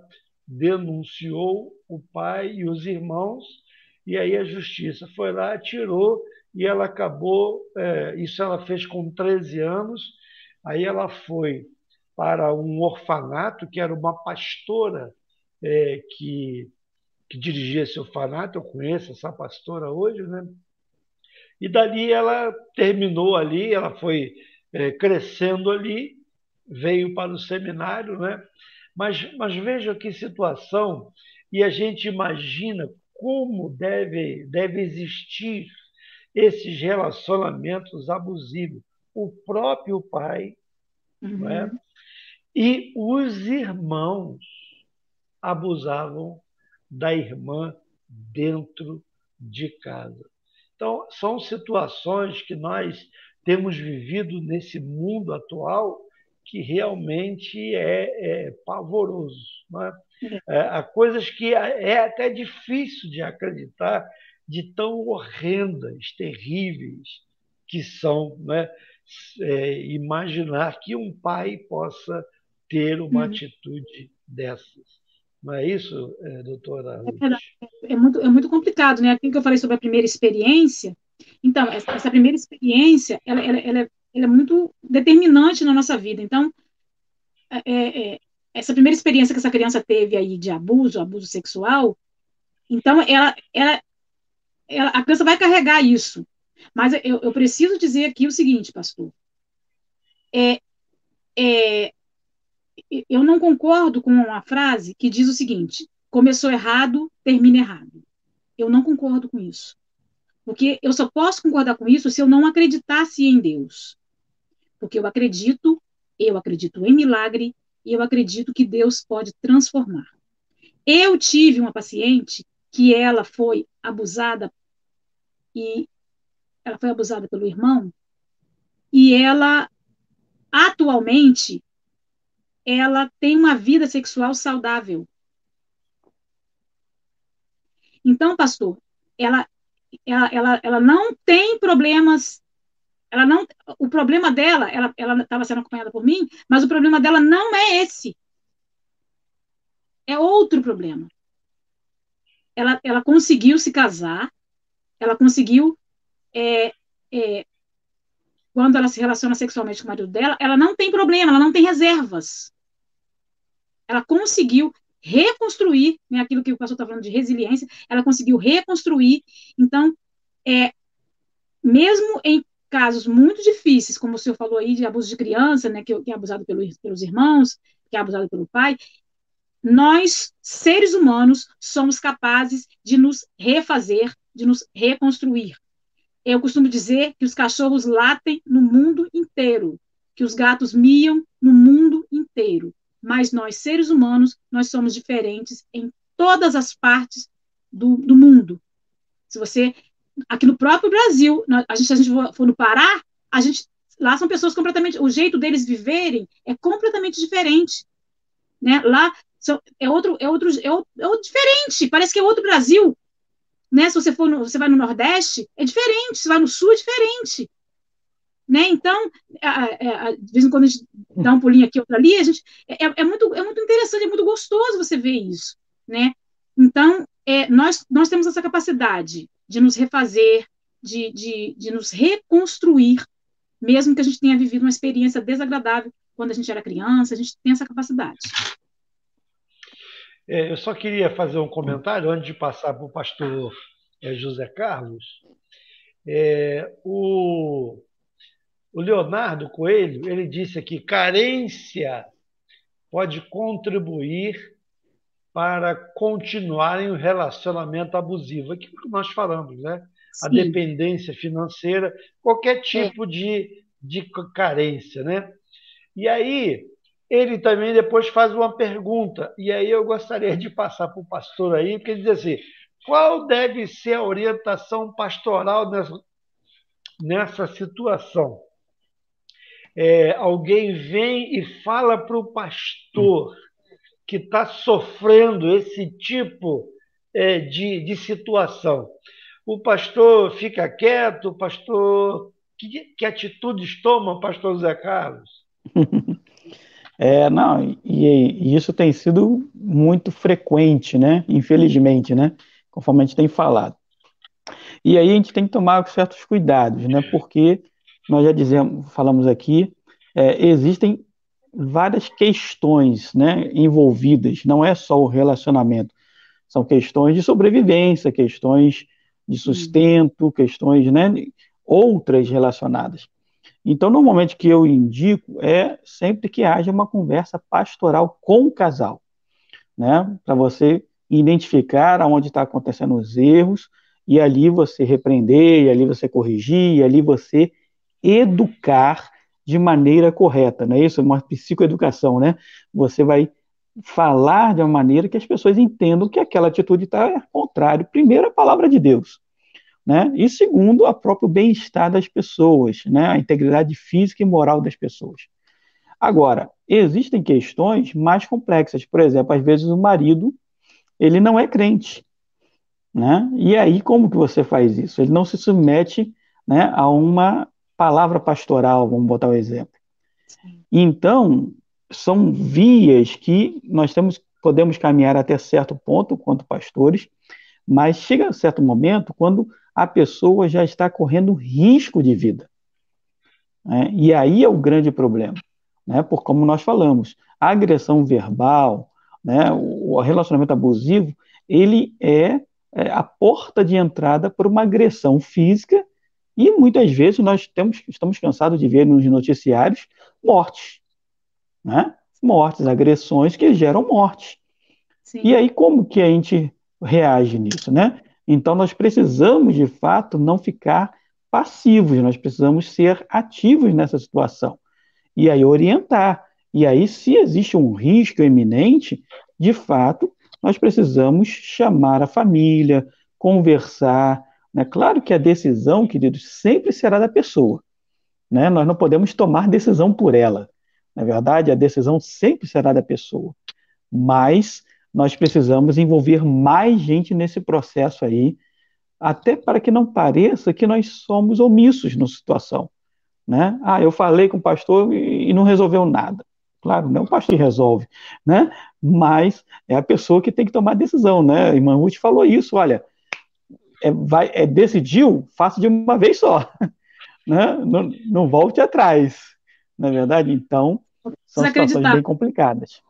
Denunciou o pai e os irmãos, e aí a justiça foi lá, tirou, e ela acabou, isso ela fez com 13 anos, aí ela foi para um orfanato, que era uma pastora que dirigia esse orfanato, eu conheço essa pastora hoje, né? E dali ela terminou ali, ela foi crescendo ali, veio para o seminário, né? Mas veja que situação, e a gente imagina como deve existir esses relacionamentos abusivos. O próprio pai, né? Uhum. E os irmãos abusavam da irmã dentro de casa. Então, são situações que nós temos vivido nesse mundo atual que realmente é pavoroso. Né? Há coisas que é até difícil de acreditar, de tão horrendas, terríveis que são, né? Imaginar que um pai possa ter uma Uhum. atitude dessas. Não é isso, doutora É Ruth? verdade. É muito complicado, né? Aquilo que eu falei sobre a primeira experiência. Então, essa primeira experiência, ela é muito determinante na nossa vida. Então, essa primeira experiência que essa criança teve aí de abuso sexual, então, a criança vai carregar isso. Mas eu preciso dizer aqui o seguinte, pastor. É, é, eu não concordo com uma frase que diz o seguinte: começou errado, termina errado. Eu não concordo com isso. Porque eu só posso concordar com isso se eu não acreditasse em Deus. Porque eu acredito em milagre, e eu acredito que Deus pode transformar. Eu tive uma paciente que e ela foi abusada pelo irmão, e atualmente, ela tem uma vida sexual saudável. Então, pastor, ela, ela não tem problemas. Ela não, o problema dela, ela estava sendo acompanhada por mim, mas o problema dela não é esse, é outro problema. Ela conseguiu se casar, ela conseguiu, é, é, quando ela se relaciona sexualmente com o marido dela, ela não tem problema, ela não tem reservas. Ela conseguiu reconstruir, né, aquilo que o pastor está falando de resiliência, ela conseguiu reconstruir. Então, mesmo em casos muito difíceis, como o senhor falou aí, de abuso de criança, né, que é abusado pelos irmãos, que é abusado pelo pai, nós, seres humanos, somos capazes de nos refazer, de nos reconstruir. Eu costumo dizer que os cachorros latem no mundo inteiro, que os gatos miam no mundo inteiro, mas nós, seres humanos, nós somos diferentes em todas as partes do mundo. Se você aqui no próprio Brasil, se a gente for no Pará, lá são pessoas completamente, o jeito deles viverem é completamente diferente, né? Lá é diferente, parece que é outro Brasil, né? Se você vai no Nordeste, é diferente, se vai no Sul, é diferente, né? Então, de vez em quando a gente dá um pulinho aqui, outro ali, é muito interessante, é muito gostoso você ver isso, né? Então, nós temos essa capacidade de nos refazer, de nos reconstruir, mesmo que a gente tenha vivido uma experiência desagradável quando a gente era criança, a gente tem essa capacidade. Eu só queria fazer um comentário antes de passar para o pastor José Carlos. O Leonardo Coelho, ele disse aqui, carência pode contribuir para continuar em um relacionamento abusivo. Aquilo que nós falamos, né? Sim. A dependência financeira, qualquer tipo de carência, né? E aí, ele também depois faz uma pergunta, e aí eu gostaria de passar para o pastor aí, porque ele diz assim, qual deve ser a orientação pastoral nessa situação? Alguém vem e fala para o pastor que está sofrendo esse tipo de situação. O pastor fica quieto, o pastor... Que atitudes toma, pastor Zé Carlos? Não, e isso tem sido muito frequente, né? Infelizmente, né? Conforme a gente tem falado. E aí a gente tem que tomar certos cuidados, né? Porque nós já falamos aqui, existem várias questões, né, envolvidas, não é só o relacionamento, são questões de sobrevivência, questões de sustento, questões, né, outras relacionadas. Então, normalmente o que eu indico é sempre que haja uma conversa pastoral com o casal, né, para você identificar aonde está acontecendo os erros, e ali você repreender, e ali você corrigir, e ali você educar de maneira correta, né? Isso é uma psicoeducação, né? Você vai falar de uma maneira que as pessoas entendam que aquela atitude está contrário, primeiro, à palavra de Deus, né? E segundo, ao próprio bem-estar das pessoas, né? A integridade física e moral das pessoas. Agora, existem questões mais complexas. Por exemplo, às vezes o marido, ele não é crente, né? E aí, como que você faz isso? Ele não se submete, né, a uma palavra pastoral, vamos botar o exemplo. Então, são vias que podemos caminhar até certo ponto, quanto pastores, mas chega a certo momento quando a pessoa já está correndo risco de vida, né? E aí é o grande problema, né? Por como nós falamos, a agressão verbal, né, o relacionamento abusivo, ele é a porta de entrada para uma agressão física, e muitas vezes nós estamos cansados de ver nos noticiários mortes, né? Mortes, agressões que geram morte. Sim. E aí como que a gente reage nisso, né? Então nós precisamos, de fato, não ficar passivos, nós precisamos ser ativos nessa situação. E aí orientar. E aí, se existe um risco iminente, de fato, nós precisamos chamar a família, conversar, né? Claro que a decisão, queridos, sempre será da pessoa, né? Nós não podemos tomar decisão por ela. Na verdade, a decisão sempre será da pessoa. Mas nós precisamos envolver mais gente nesse processo aí, até para que não pareça que nós somos omissos na situação, né? Eu falei com o pastor e não resolveu nada. Claro, não é o pastor que resolve, né? Mas é a pessoa que tem que tomar a decisão, né? A irmã Ruth falou isso, olha, decidiu, faça de uma vez só, né? Não volte atrás, não é verdade? Então, são situações bem complicadas.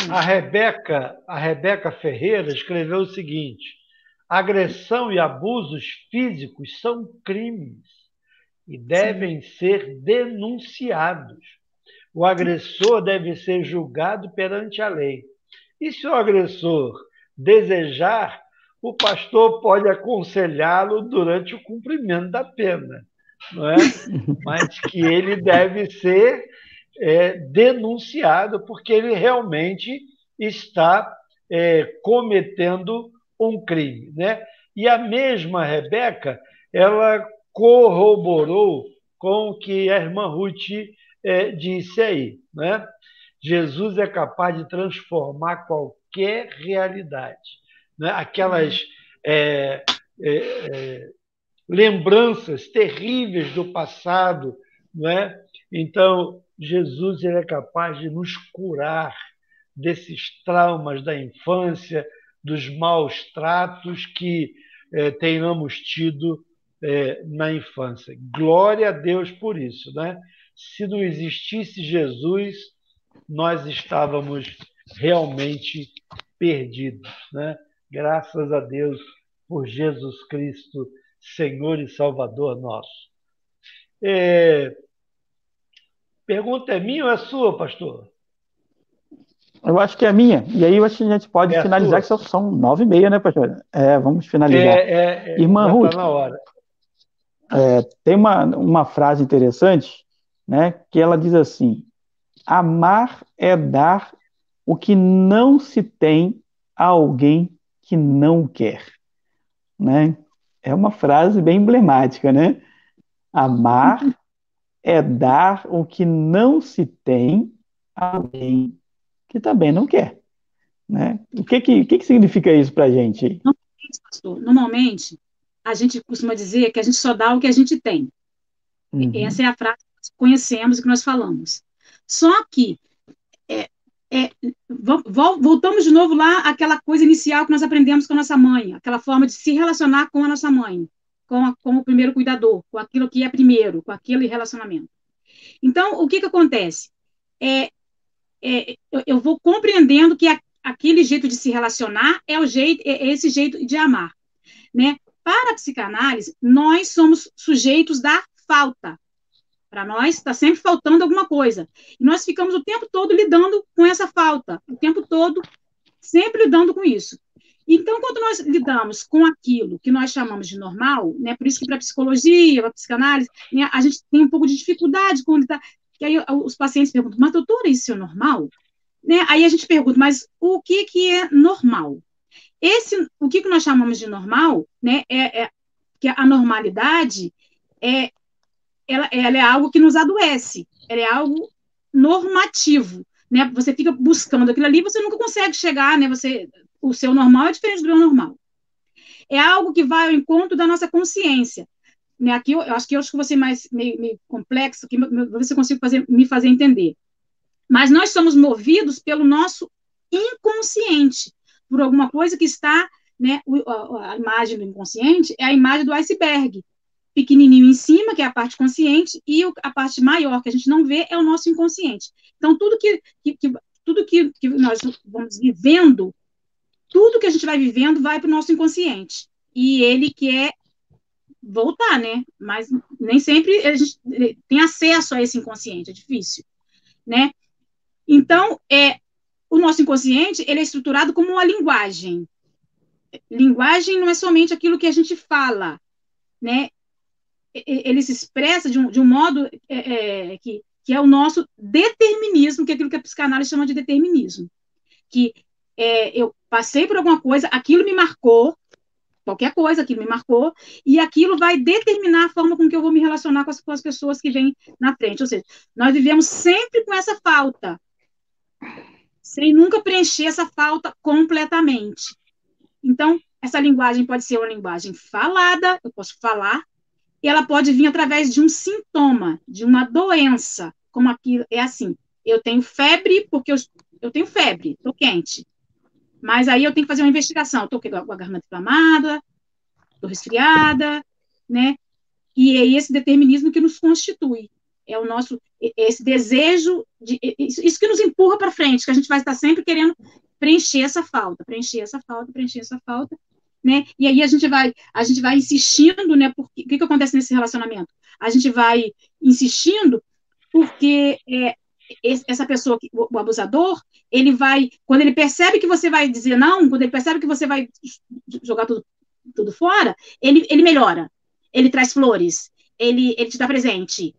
A Rebeca Ferreira escreveu o seguinte: agressão e abusos físicos são crimes e devem ser denunciados. O agressor deve ser julgado perante a lei. E se o agressor desejar, o pastor pode aconselhá-lo durante o cumprimento da pena, não é? Mas que ele deve ser denunciado porque ele realmente está cometendo um crime, né? E a mesma Rebeca, ela corroborou com o que a irmã Ruth disse aí, né? Jesus é capaz de transformar qualquer realidade, né? Aquelas é, lembranças terríveis do passado, não é? Então, Jesus ele é capaz de nos curar desses traumas da infância, dos maus tratos que tenhamos tido na infância. Glória a Deus por isso, né? Se não existisse Jesus, nós estávamos realmente perdidos, né? Graças a Deus por Jesus Cristo, Senhor e Salvador nosso. Pergunta é minha ou é sua, pastor? Eu acho que é a minha. E aí eu acho que a gente pode É a finalizar, que sua? são 9h30, né, pastor? Vamos finalizar. Irmã Já está Ruth, na hora. tem uma frase interessante, né, que ela diz assim: amar é dar o que não se tem a alguém que não quer, né? É uma frase bem emblemática, né? Amar é dar o que não se tem a alguém que também não quer, né? O que significa isso para a gente? Normalmente, pastor, normalmente, a gente costuma dizer que a gente só dá o que a gente tem. Essa Uhum. é a frase que nós conhecemos e que nós falamos. Só que é, é, voltamos de novo lá àquela coisa inicial que nós aprendemos com a nossa mãe, aquela forma de se relacionar com a nossa mãe, com o primeiro cuidador, com aquilo que é primeiro, com aquele relacionamento. Então, o que acontece? Eu vou compreendendo que aquele jeito de se relacionar é esse jeito de amar, né? Para a psicanálise, nós somos sujeitos da falta. Para nós, está sempre faltando alguma coisa. E nós ficamos o tempo todo lidando com essa falta, o tempo todo sempre lidando com isso. Então, quando nós lidamos com aquilo que nós chamamos de normal, né, por isso que para a psicologia, para a psicanálise, né, a gente tem um pouco de dificuldade quando está. Que aí os pacientes perguntam, mas doutora, isso é normal? Né? Aí a gente pergunta, mas o que é normal? O que nós chamamos de normal, né, que a normalidade ela é algo que nos adoece, ela é algo normativo, né? Você fica buscando aquilo ali, você nunca consegue chegar, né? O seu normal é diferente do meu normal. É algo que vai ao encontro da nossa consciência. Né? Aqui eu acho que vou ser meio complexo, que vou ver se eu consigo me fazer entender. Mas nós somos movidos pelo nosso inconsciente, por alguma coisa que está, né? A imagem do inconsciente é a imagem do iceberg, pequenininho em cima, que é a parte consciente, e a parte maior, que a gente não vê, é o nosso inconsciente. Então, tudo que nós vamos vivendo, tudo que a gente vai vivendo vai para o nosso inconsciente. E ele quer voltar, né? Mas nem sempre a gente tem acesso a esse inconsciente, é difícil, né? Então, o nosso inconsciente, ele é estruturado como uma linguagem. Linguagem não é somente aquilo que a gente fala, né? Ele se expressa de um modo que é o nosso determinismo, que é aquilo que a psicanálise chama de determinismo. Que eu passei por alguma coisa, aquilo me marcou, qualquer coisa, aquilo me marcou, e aquilo vai determinar a forma com que eu vou me relacionar com as pessoas que vêm na frente. Ou seja, nós vivemos sempre com essa falta, sem nunca preencher essa falta completamente. Então, essa linguagem pode ser uma linguagem falada, eu posso falar, e ela pode vir através de um sintoma, de uma doença, como aqui é assim, eu tenho febre porque eu tenho febre, estou quente, mas aí eu tenho que fazer uma investigação, estou com a garganta inflamada, estou resfriada, né? E é esse determinismo que nos constitui, é o nosso, esse desejo, isso que nos empurra para frente, que a gente vai estar sempre querendo preencher essa falta, preencher essa falta, preencher essa falta, né? E aí a gente vai insistindo, né? Porque o que acontece nesse relacionamento? A gente vai insistindo porque essa pessoa, o abusador, ele vai, quando ele percebe que você vai dizer não, quando ele percebe que você vai jogar tudo fora, ele melhora, ele traz flores, ele te dá presente.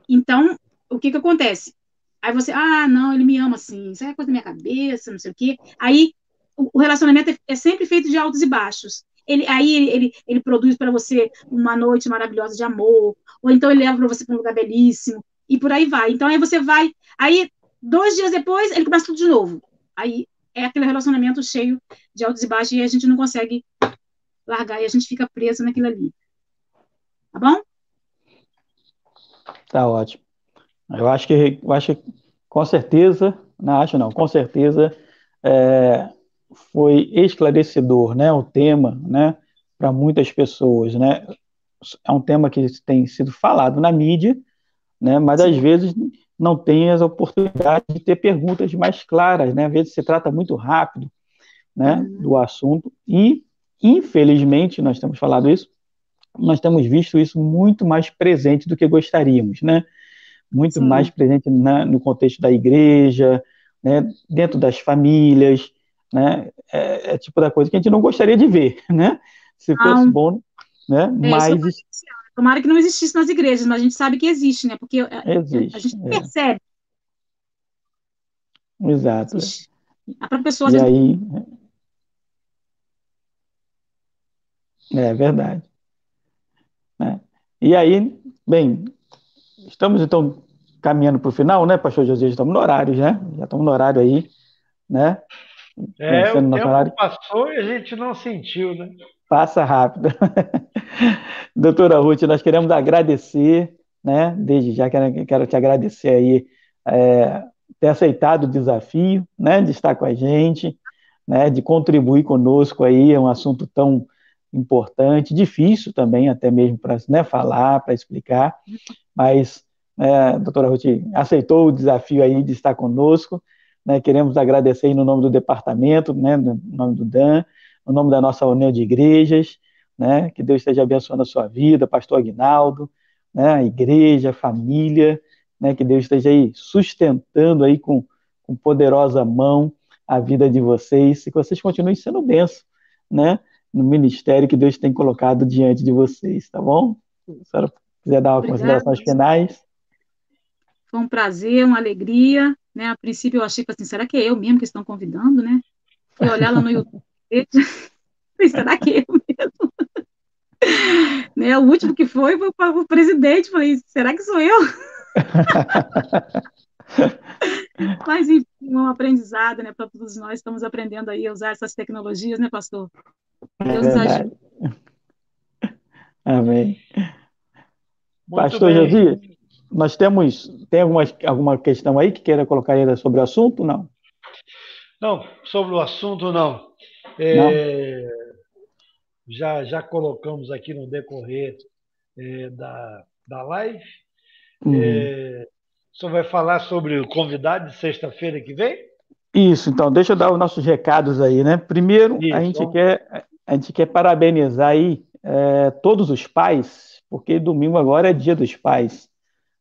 Então, o que acontece? Aí você, não, ele me ama assim, isso é coisa da minha cabeça, não sei o quê. Aí o relacionamento é sempre feito de altos e baixos. ele produz para você uma noite maravilhosa de amor, ou então ele leva para você para um lugar belíssimo, e por aí vai. Então, aí você vai, aí 2 dias depois, ele começa tudo de novo. Aí é aquele relacionamento cheio de altos e baixos, e a gente não consegue largar, e a gente fica preso naquilo ali. Tá bom? Tá ótimo. Eu acho que com certeza, não acho não, com certeza é, foi esclarecedor, né, o tema, né, para muitas pessoas, né? É um tema que tem sido falado na mídia, né, mas às Sim. vezes não tem as oportunidades de ter perguntas mais claras, né? Às vezes se trata muito rápido, né, do assunto e, infelizmente, nós temos falado isso, nós temos visto isso muito mais presente do que gostaríamos, né? Muito mais Sim. presente no contexto da igreja, né, dentro das famílias, né, é tipo da coisa que a gente não gostaria de ver, né, se fosse Não, bom, né, isso que eu tô mas dizendo. Tomara que não existisse nas igrejas, mas a gente sabe que existe, né? Porque a existe, gente percebe que exato. existe. A própria pessoa, às E vezes, aí, é verdade, né? E aí, bem, estamos então caminhando para o final, né, pastor José? Estamos no horário, né? Já estamos no horário aí, né? O Vencendo o nosso tempo horário. passou e a gente não sentiu, né? Passa rápido. Doutora Ruth, nós queremos agradecer, né? Desde já quero te agradecer aí, ter aceitado o desafio, né? De estar com a gente, né? De contribuir conosco aí, é um assunto tão importante, difícil também, até mesmo para, né, falar, para explicar, mas a doutora Ruth aceitou o desafio aí de estar conosco, né? Queremos agradecer em nome do departamento, né? No nome do Dan, no nome da nossa União de Igrejas, né? Que Deus esteja abençoando a sua vida, pastor Aguinaldo, né? A igreja, a família, né? Que Deus esteja aí sustentando aí com poderosa mão a vida de vocês e que vocês continuem sendo bênção, né? No ministério que Deus tem colocado diante de vocês, tá bom? Se a senhora quiser dar uma obrigada. considerações finais. Foi um prazer, uma alegria, né? A princípio eu achei assim, será que é eu mesmo que estão convidando, né? Fui olhar lá no YouTube, falei, será que é eu mesmo? Né? O último que foi para o presidente, falei, será que sou eu? Mas enfim, um aprendizado, né? Para todos nós estamos aprendendo aí a usar essas tecnologias, né, pastor? É Deus nos ajude. verdade. Amém. Muito Pastor bem. Josias, tem alguma questão aí que queira colocar ainda sobre o assunto? Não? Não, sobre o assunto, não. Não? É, já colocamos aqui no decorrer da live. Uhum. O senhor vai falar sobre o convidado de sexta-feira que vem? Isso, então, deixa eu dar os nossos recados aí, né? Primeiro, a Isso, gente quer parabenizar aí todos os pais, porque domingo agora é Dia dos Pais,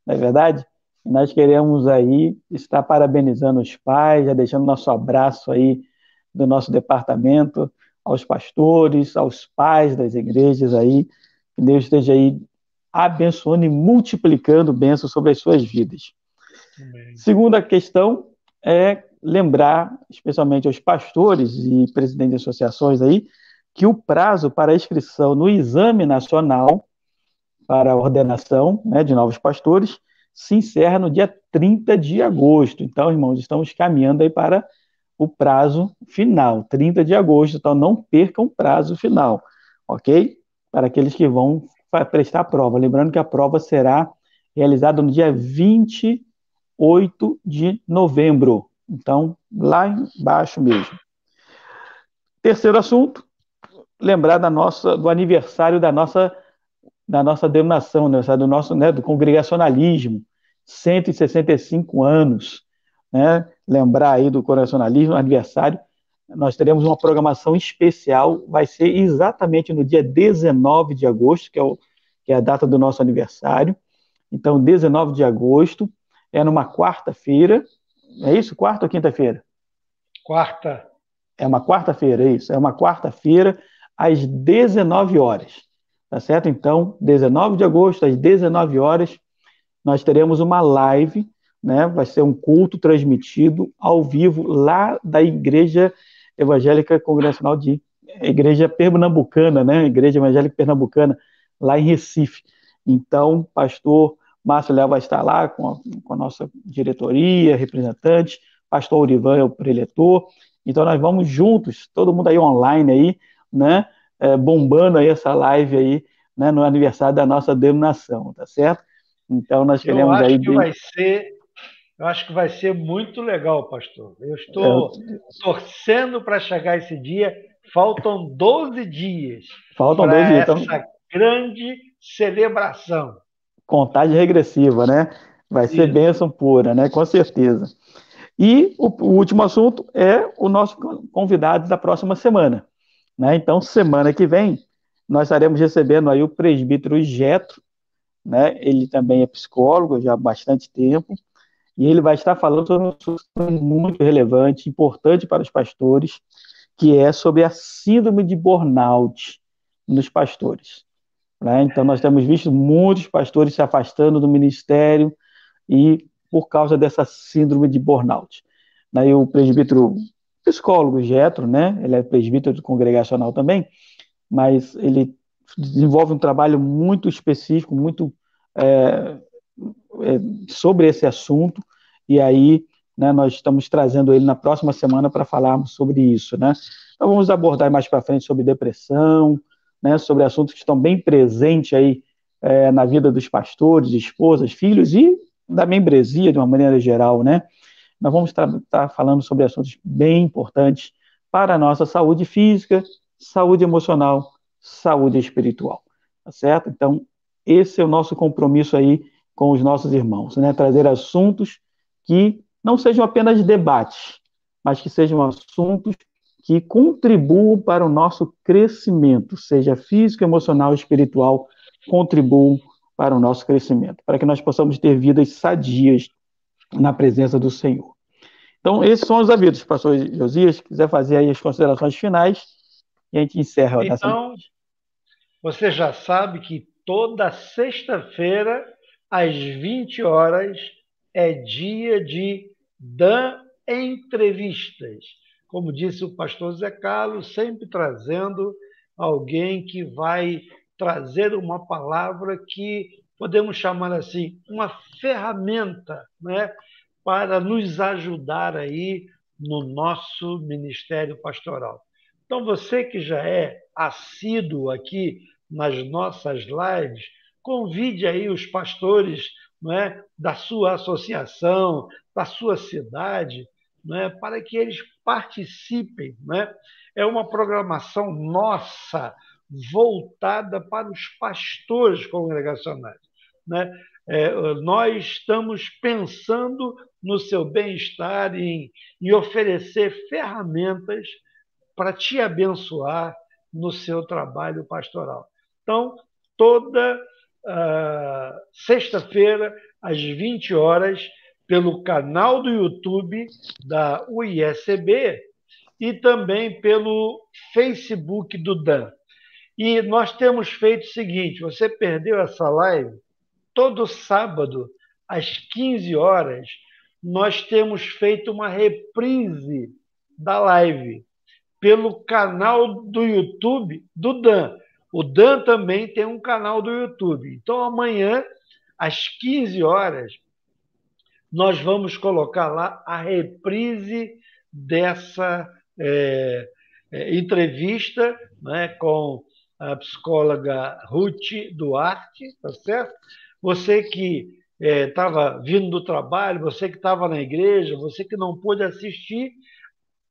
não é verdade? Nós queremos aí estar parabenizando os pais, já deixando nosso abraço aí do nosso departamento aos pastores, aos pais das igrejas aí, que Deus esteja aí abençoando e multiplicando bênçãos sobre as suas vidas. Amém. Segunda questão é lembrar, especialmente aos pastores e presidentes de associações aí, que o prazo para inscrição no Exame Nacional para a ordenação, né, de novos pastores se encerra no dia 30 de agosto. Então, irmãos, estamos caminhando aí para o prazo final, 30 de agosto. Então, não percam o prazo final, ok? Para aqueles que vão prestar a prova. Lembrando que a prova será realizada no dia 28 de novembro. Então, lá embaixo mesmo. Terceiro assunto, lembrar do aniversário da nossa denominação, né, do nosso, né, do congregacionalismo, 165 anos, né? Lembrar aí do congregacionalismo, aniversário, nós teremos uma programação especial, vai ser exatamente no dia 19 de agosto, que é a data do nosso aniversário. Então, 19 de agosto, é numa quarta-feira, é isso? Quarta ou quinta-feira? Quarta. É uma quarta-feira, é isso. É uma quarta-feira, às 19 horas. Tá certo? Então, 19 de agosto, às 19 horas, nós teremos uma live, né? Vai ser um culto transmitido ao vivo lá da Igreja Evangélica Congregacional de igreja pernambucana, né? Igreja Evangélica Pernambucana, lá em Recife. Então, o pastor Márcio Léo vai estar lá com a nossa diretoria, representante, pastor Aurivan é o preletor. Então, nós vamos juntos, todo mundo aí online aí, né? Bombando aí essa live aí, né? No aniversário da nossa denominação, tá certo? Então, nós Eu queremos aí... acho que vai ser muito legal, pastor. Eu estou torcendo para chegar esse dia. Faltam 12 dias Faltam 12 para dias, então, essa grande celebração. contagem regressiva, né? Vai ser Isso. bênção pura, né? Com certeza. E o último assunto é o nosso convidado da próxima semana, né? Então, semana que vem, nós estaremos recebendo aí o presbítero Jetro, né? Ele também é psicólogo já há bastante tempo, e ele vai estar falando sobre um assunto muito relevante, importante para os pastores, que é sobre a síndrome de burnout nos pastores, né? Então, nós temos visto muitos pastores se afastando do ministério e por causa dessa síndrome de burnout. Daí o presbítero psicólogo Jetro, né? Ele é presbítero congregacional também, mas ele desenvolve um trabalho muito específico, muito é, sobre esse assunto, e aí, né, nós estamos trazendo ele na próxima semana para falarmos sobre isso, né? Então vamos abordar mais para frente sobre depressão, né, sobre assuntos que estão bem presentes aí na vida dos pastores, esposas, filhos e da membresia de uma maneira geral, né? Nós vamos estar falando sobre assuntos bem importantes para a nossa saúde física, saúde emocional, saúde espiritual, tá certo? Então, esse é o nosso compromisso aí com os nossos irmãos, né? Trazer assuntos que não sejam apenas debates, mas que sejam assuntos que contribuam para o nosso crescimento, seja físico, emocional, espiritual, contribuam para o nosso crescimento, para que nós possamos ter vidas sadias na presença do Senhor. Então, esses são os avisos, pastor Josias. Se quiser fazer aí as considerações finais, e a gente encerra nessa Então, noite. você já sabe que toda sexta-feira, às 20 horas, é dia de Dan Entrevistas. Como disse o pastor Zé Carlos, sempre trazendo alguém que vai trazer uma palavra que podemos chamar assim, uma ferramenta, né, para nos ajudar aí no nosso ministério pastoral. Então, você que já é assíduo aqui nas nossas lives, convide aí os pastores, não é, da sua associação, da sua cidade, não é, para que eles participem. Não é? É uma programação nossa voltada para os pastores congregacionais. Né? Nós estamos pensando no seu bem-estar, em oferecer ferramentas para te abençoar no seu trabalho pastoral. Então, toda sexta-feira, às 20 horas, pelo canal do YouTube da UISB e também pelo Facebook do Dan. E nós temos feito o seguinte: você perdeu essa live? Todo sábado, às 15 horas, nós temos feito uma reprise da live pelo canal do YouTube do Dan. O Dan também tem um canal do YouTube. Então, amanhã, às 15 horas, nós vamos colocar lá a reprise dessa entrevista, né, com a psicóloga Ruth Duarte, tá certo? Você que estava vindo do trabalho, você que estava na igreja, você que não pôde assistir,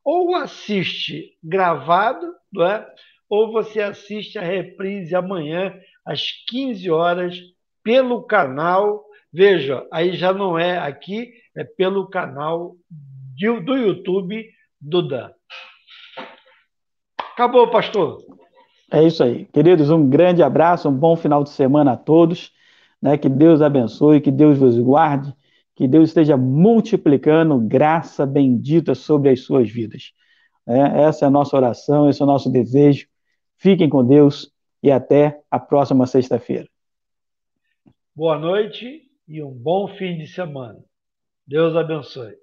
ou assiste gravado, não é? Ou você assiste a reprise amanhã, às 15 horas, pelo canal. Veja, aí já não é aqui, é pelo canal do YouTube do Dan. Acabou, pastor. É isso aí. Queridos, um grande abraço, um bom final de semana a todos, né? Que Deus abençoe, que Deus vos guarde, que Deus esteja multiplicando graça bendita sobre as suas vidas. Essa é a nossa oração, esse é o nosso desejo. Fiquem com Deus e até a próxima sexta-feira. Boa noite e um bom fim de semana. Deus abençoe.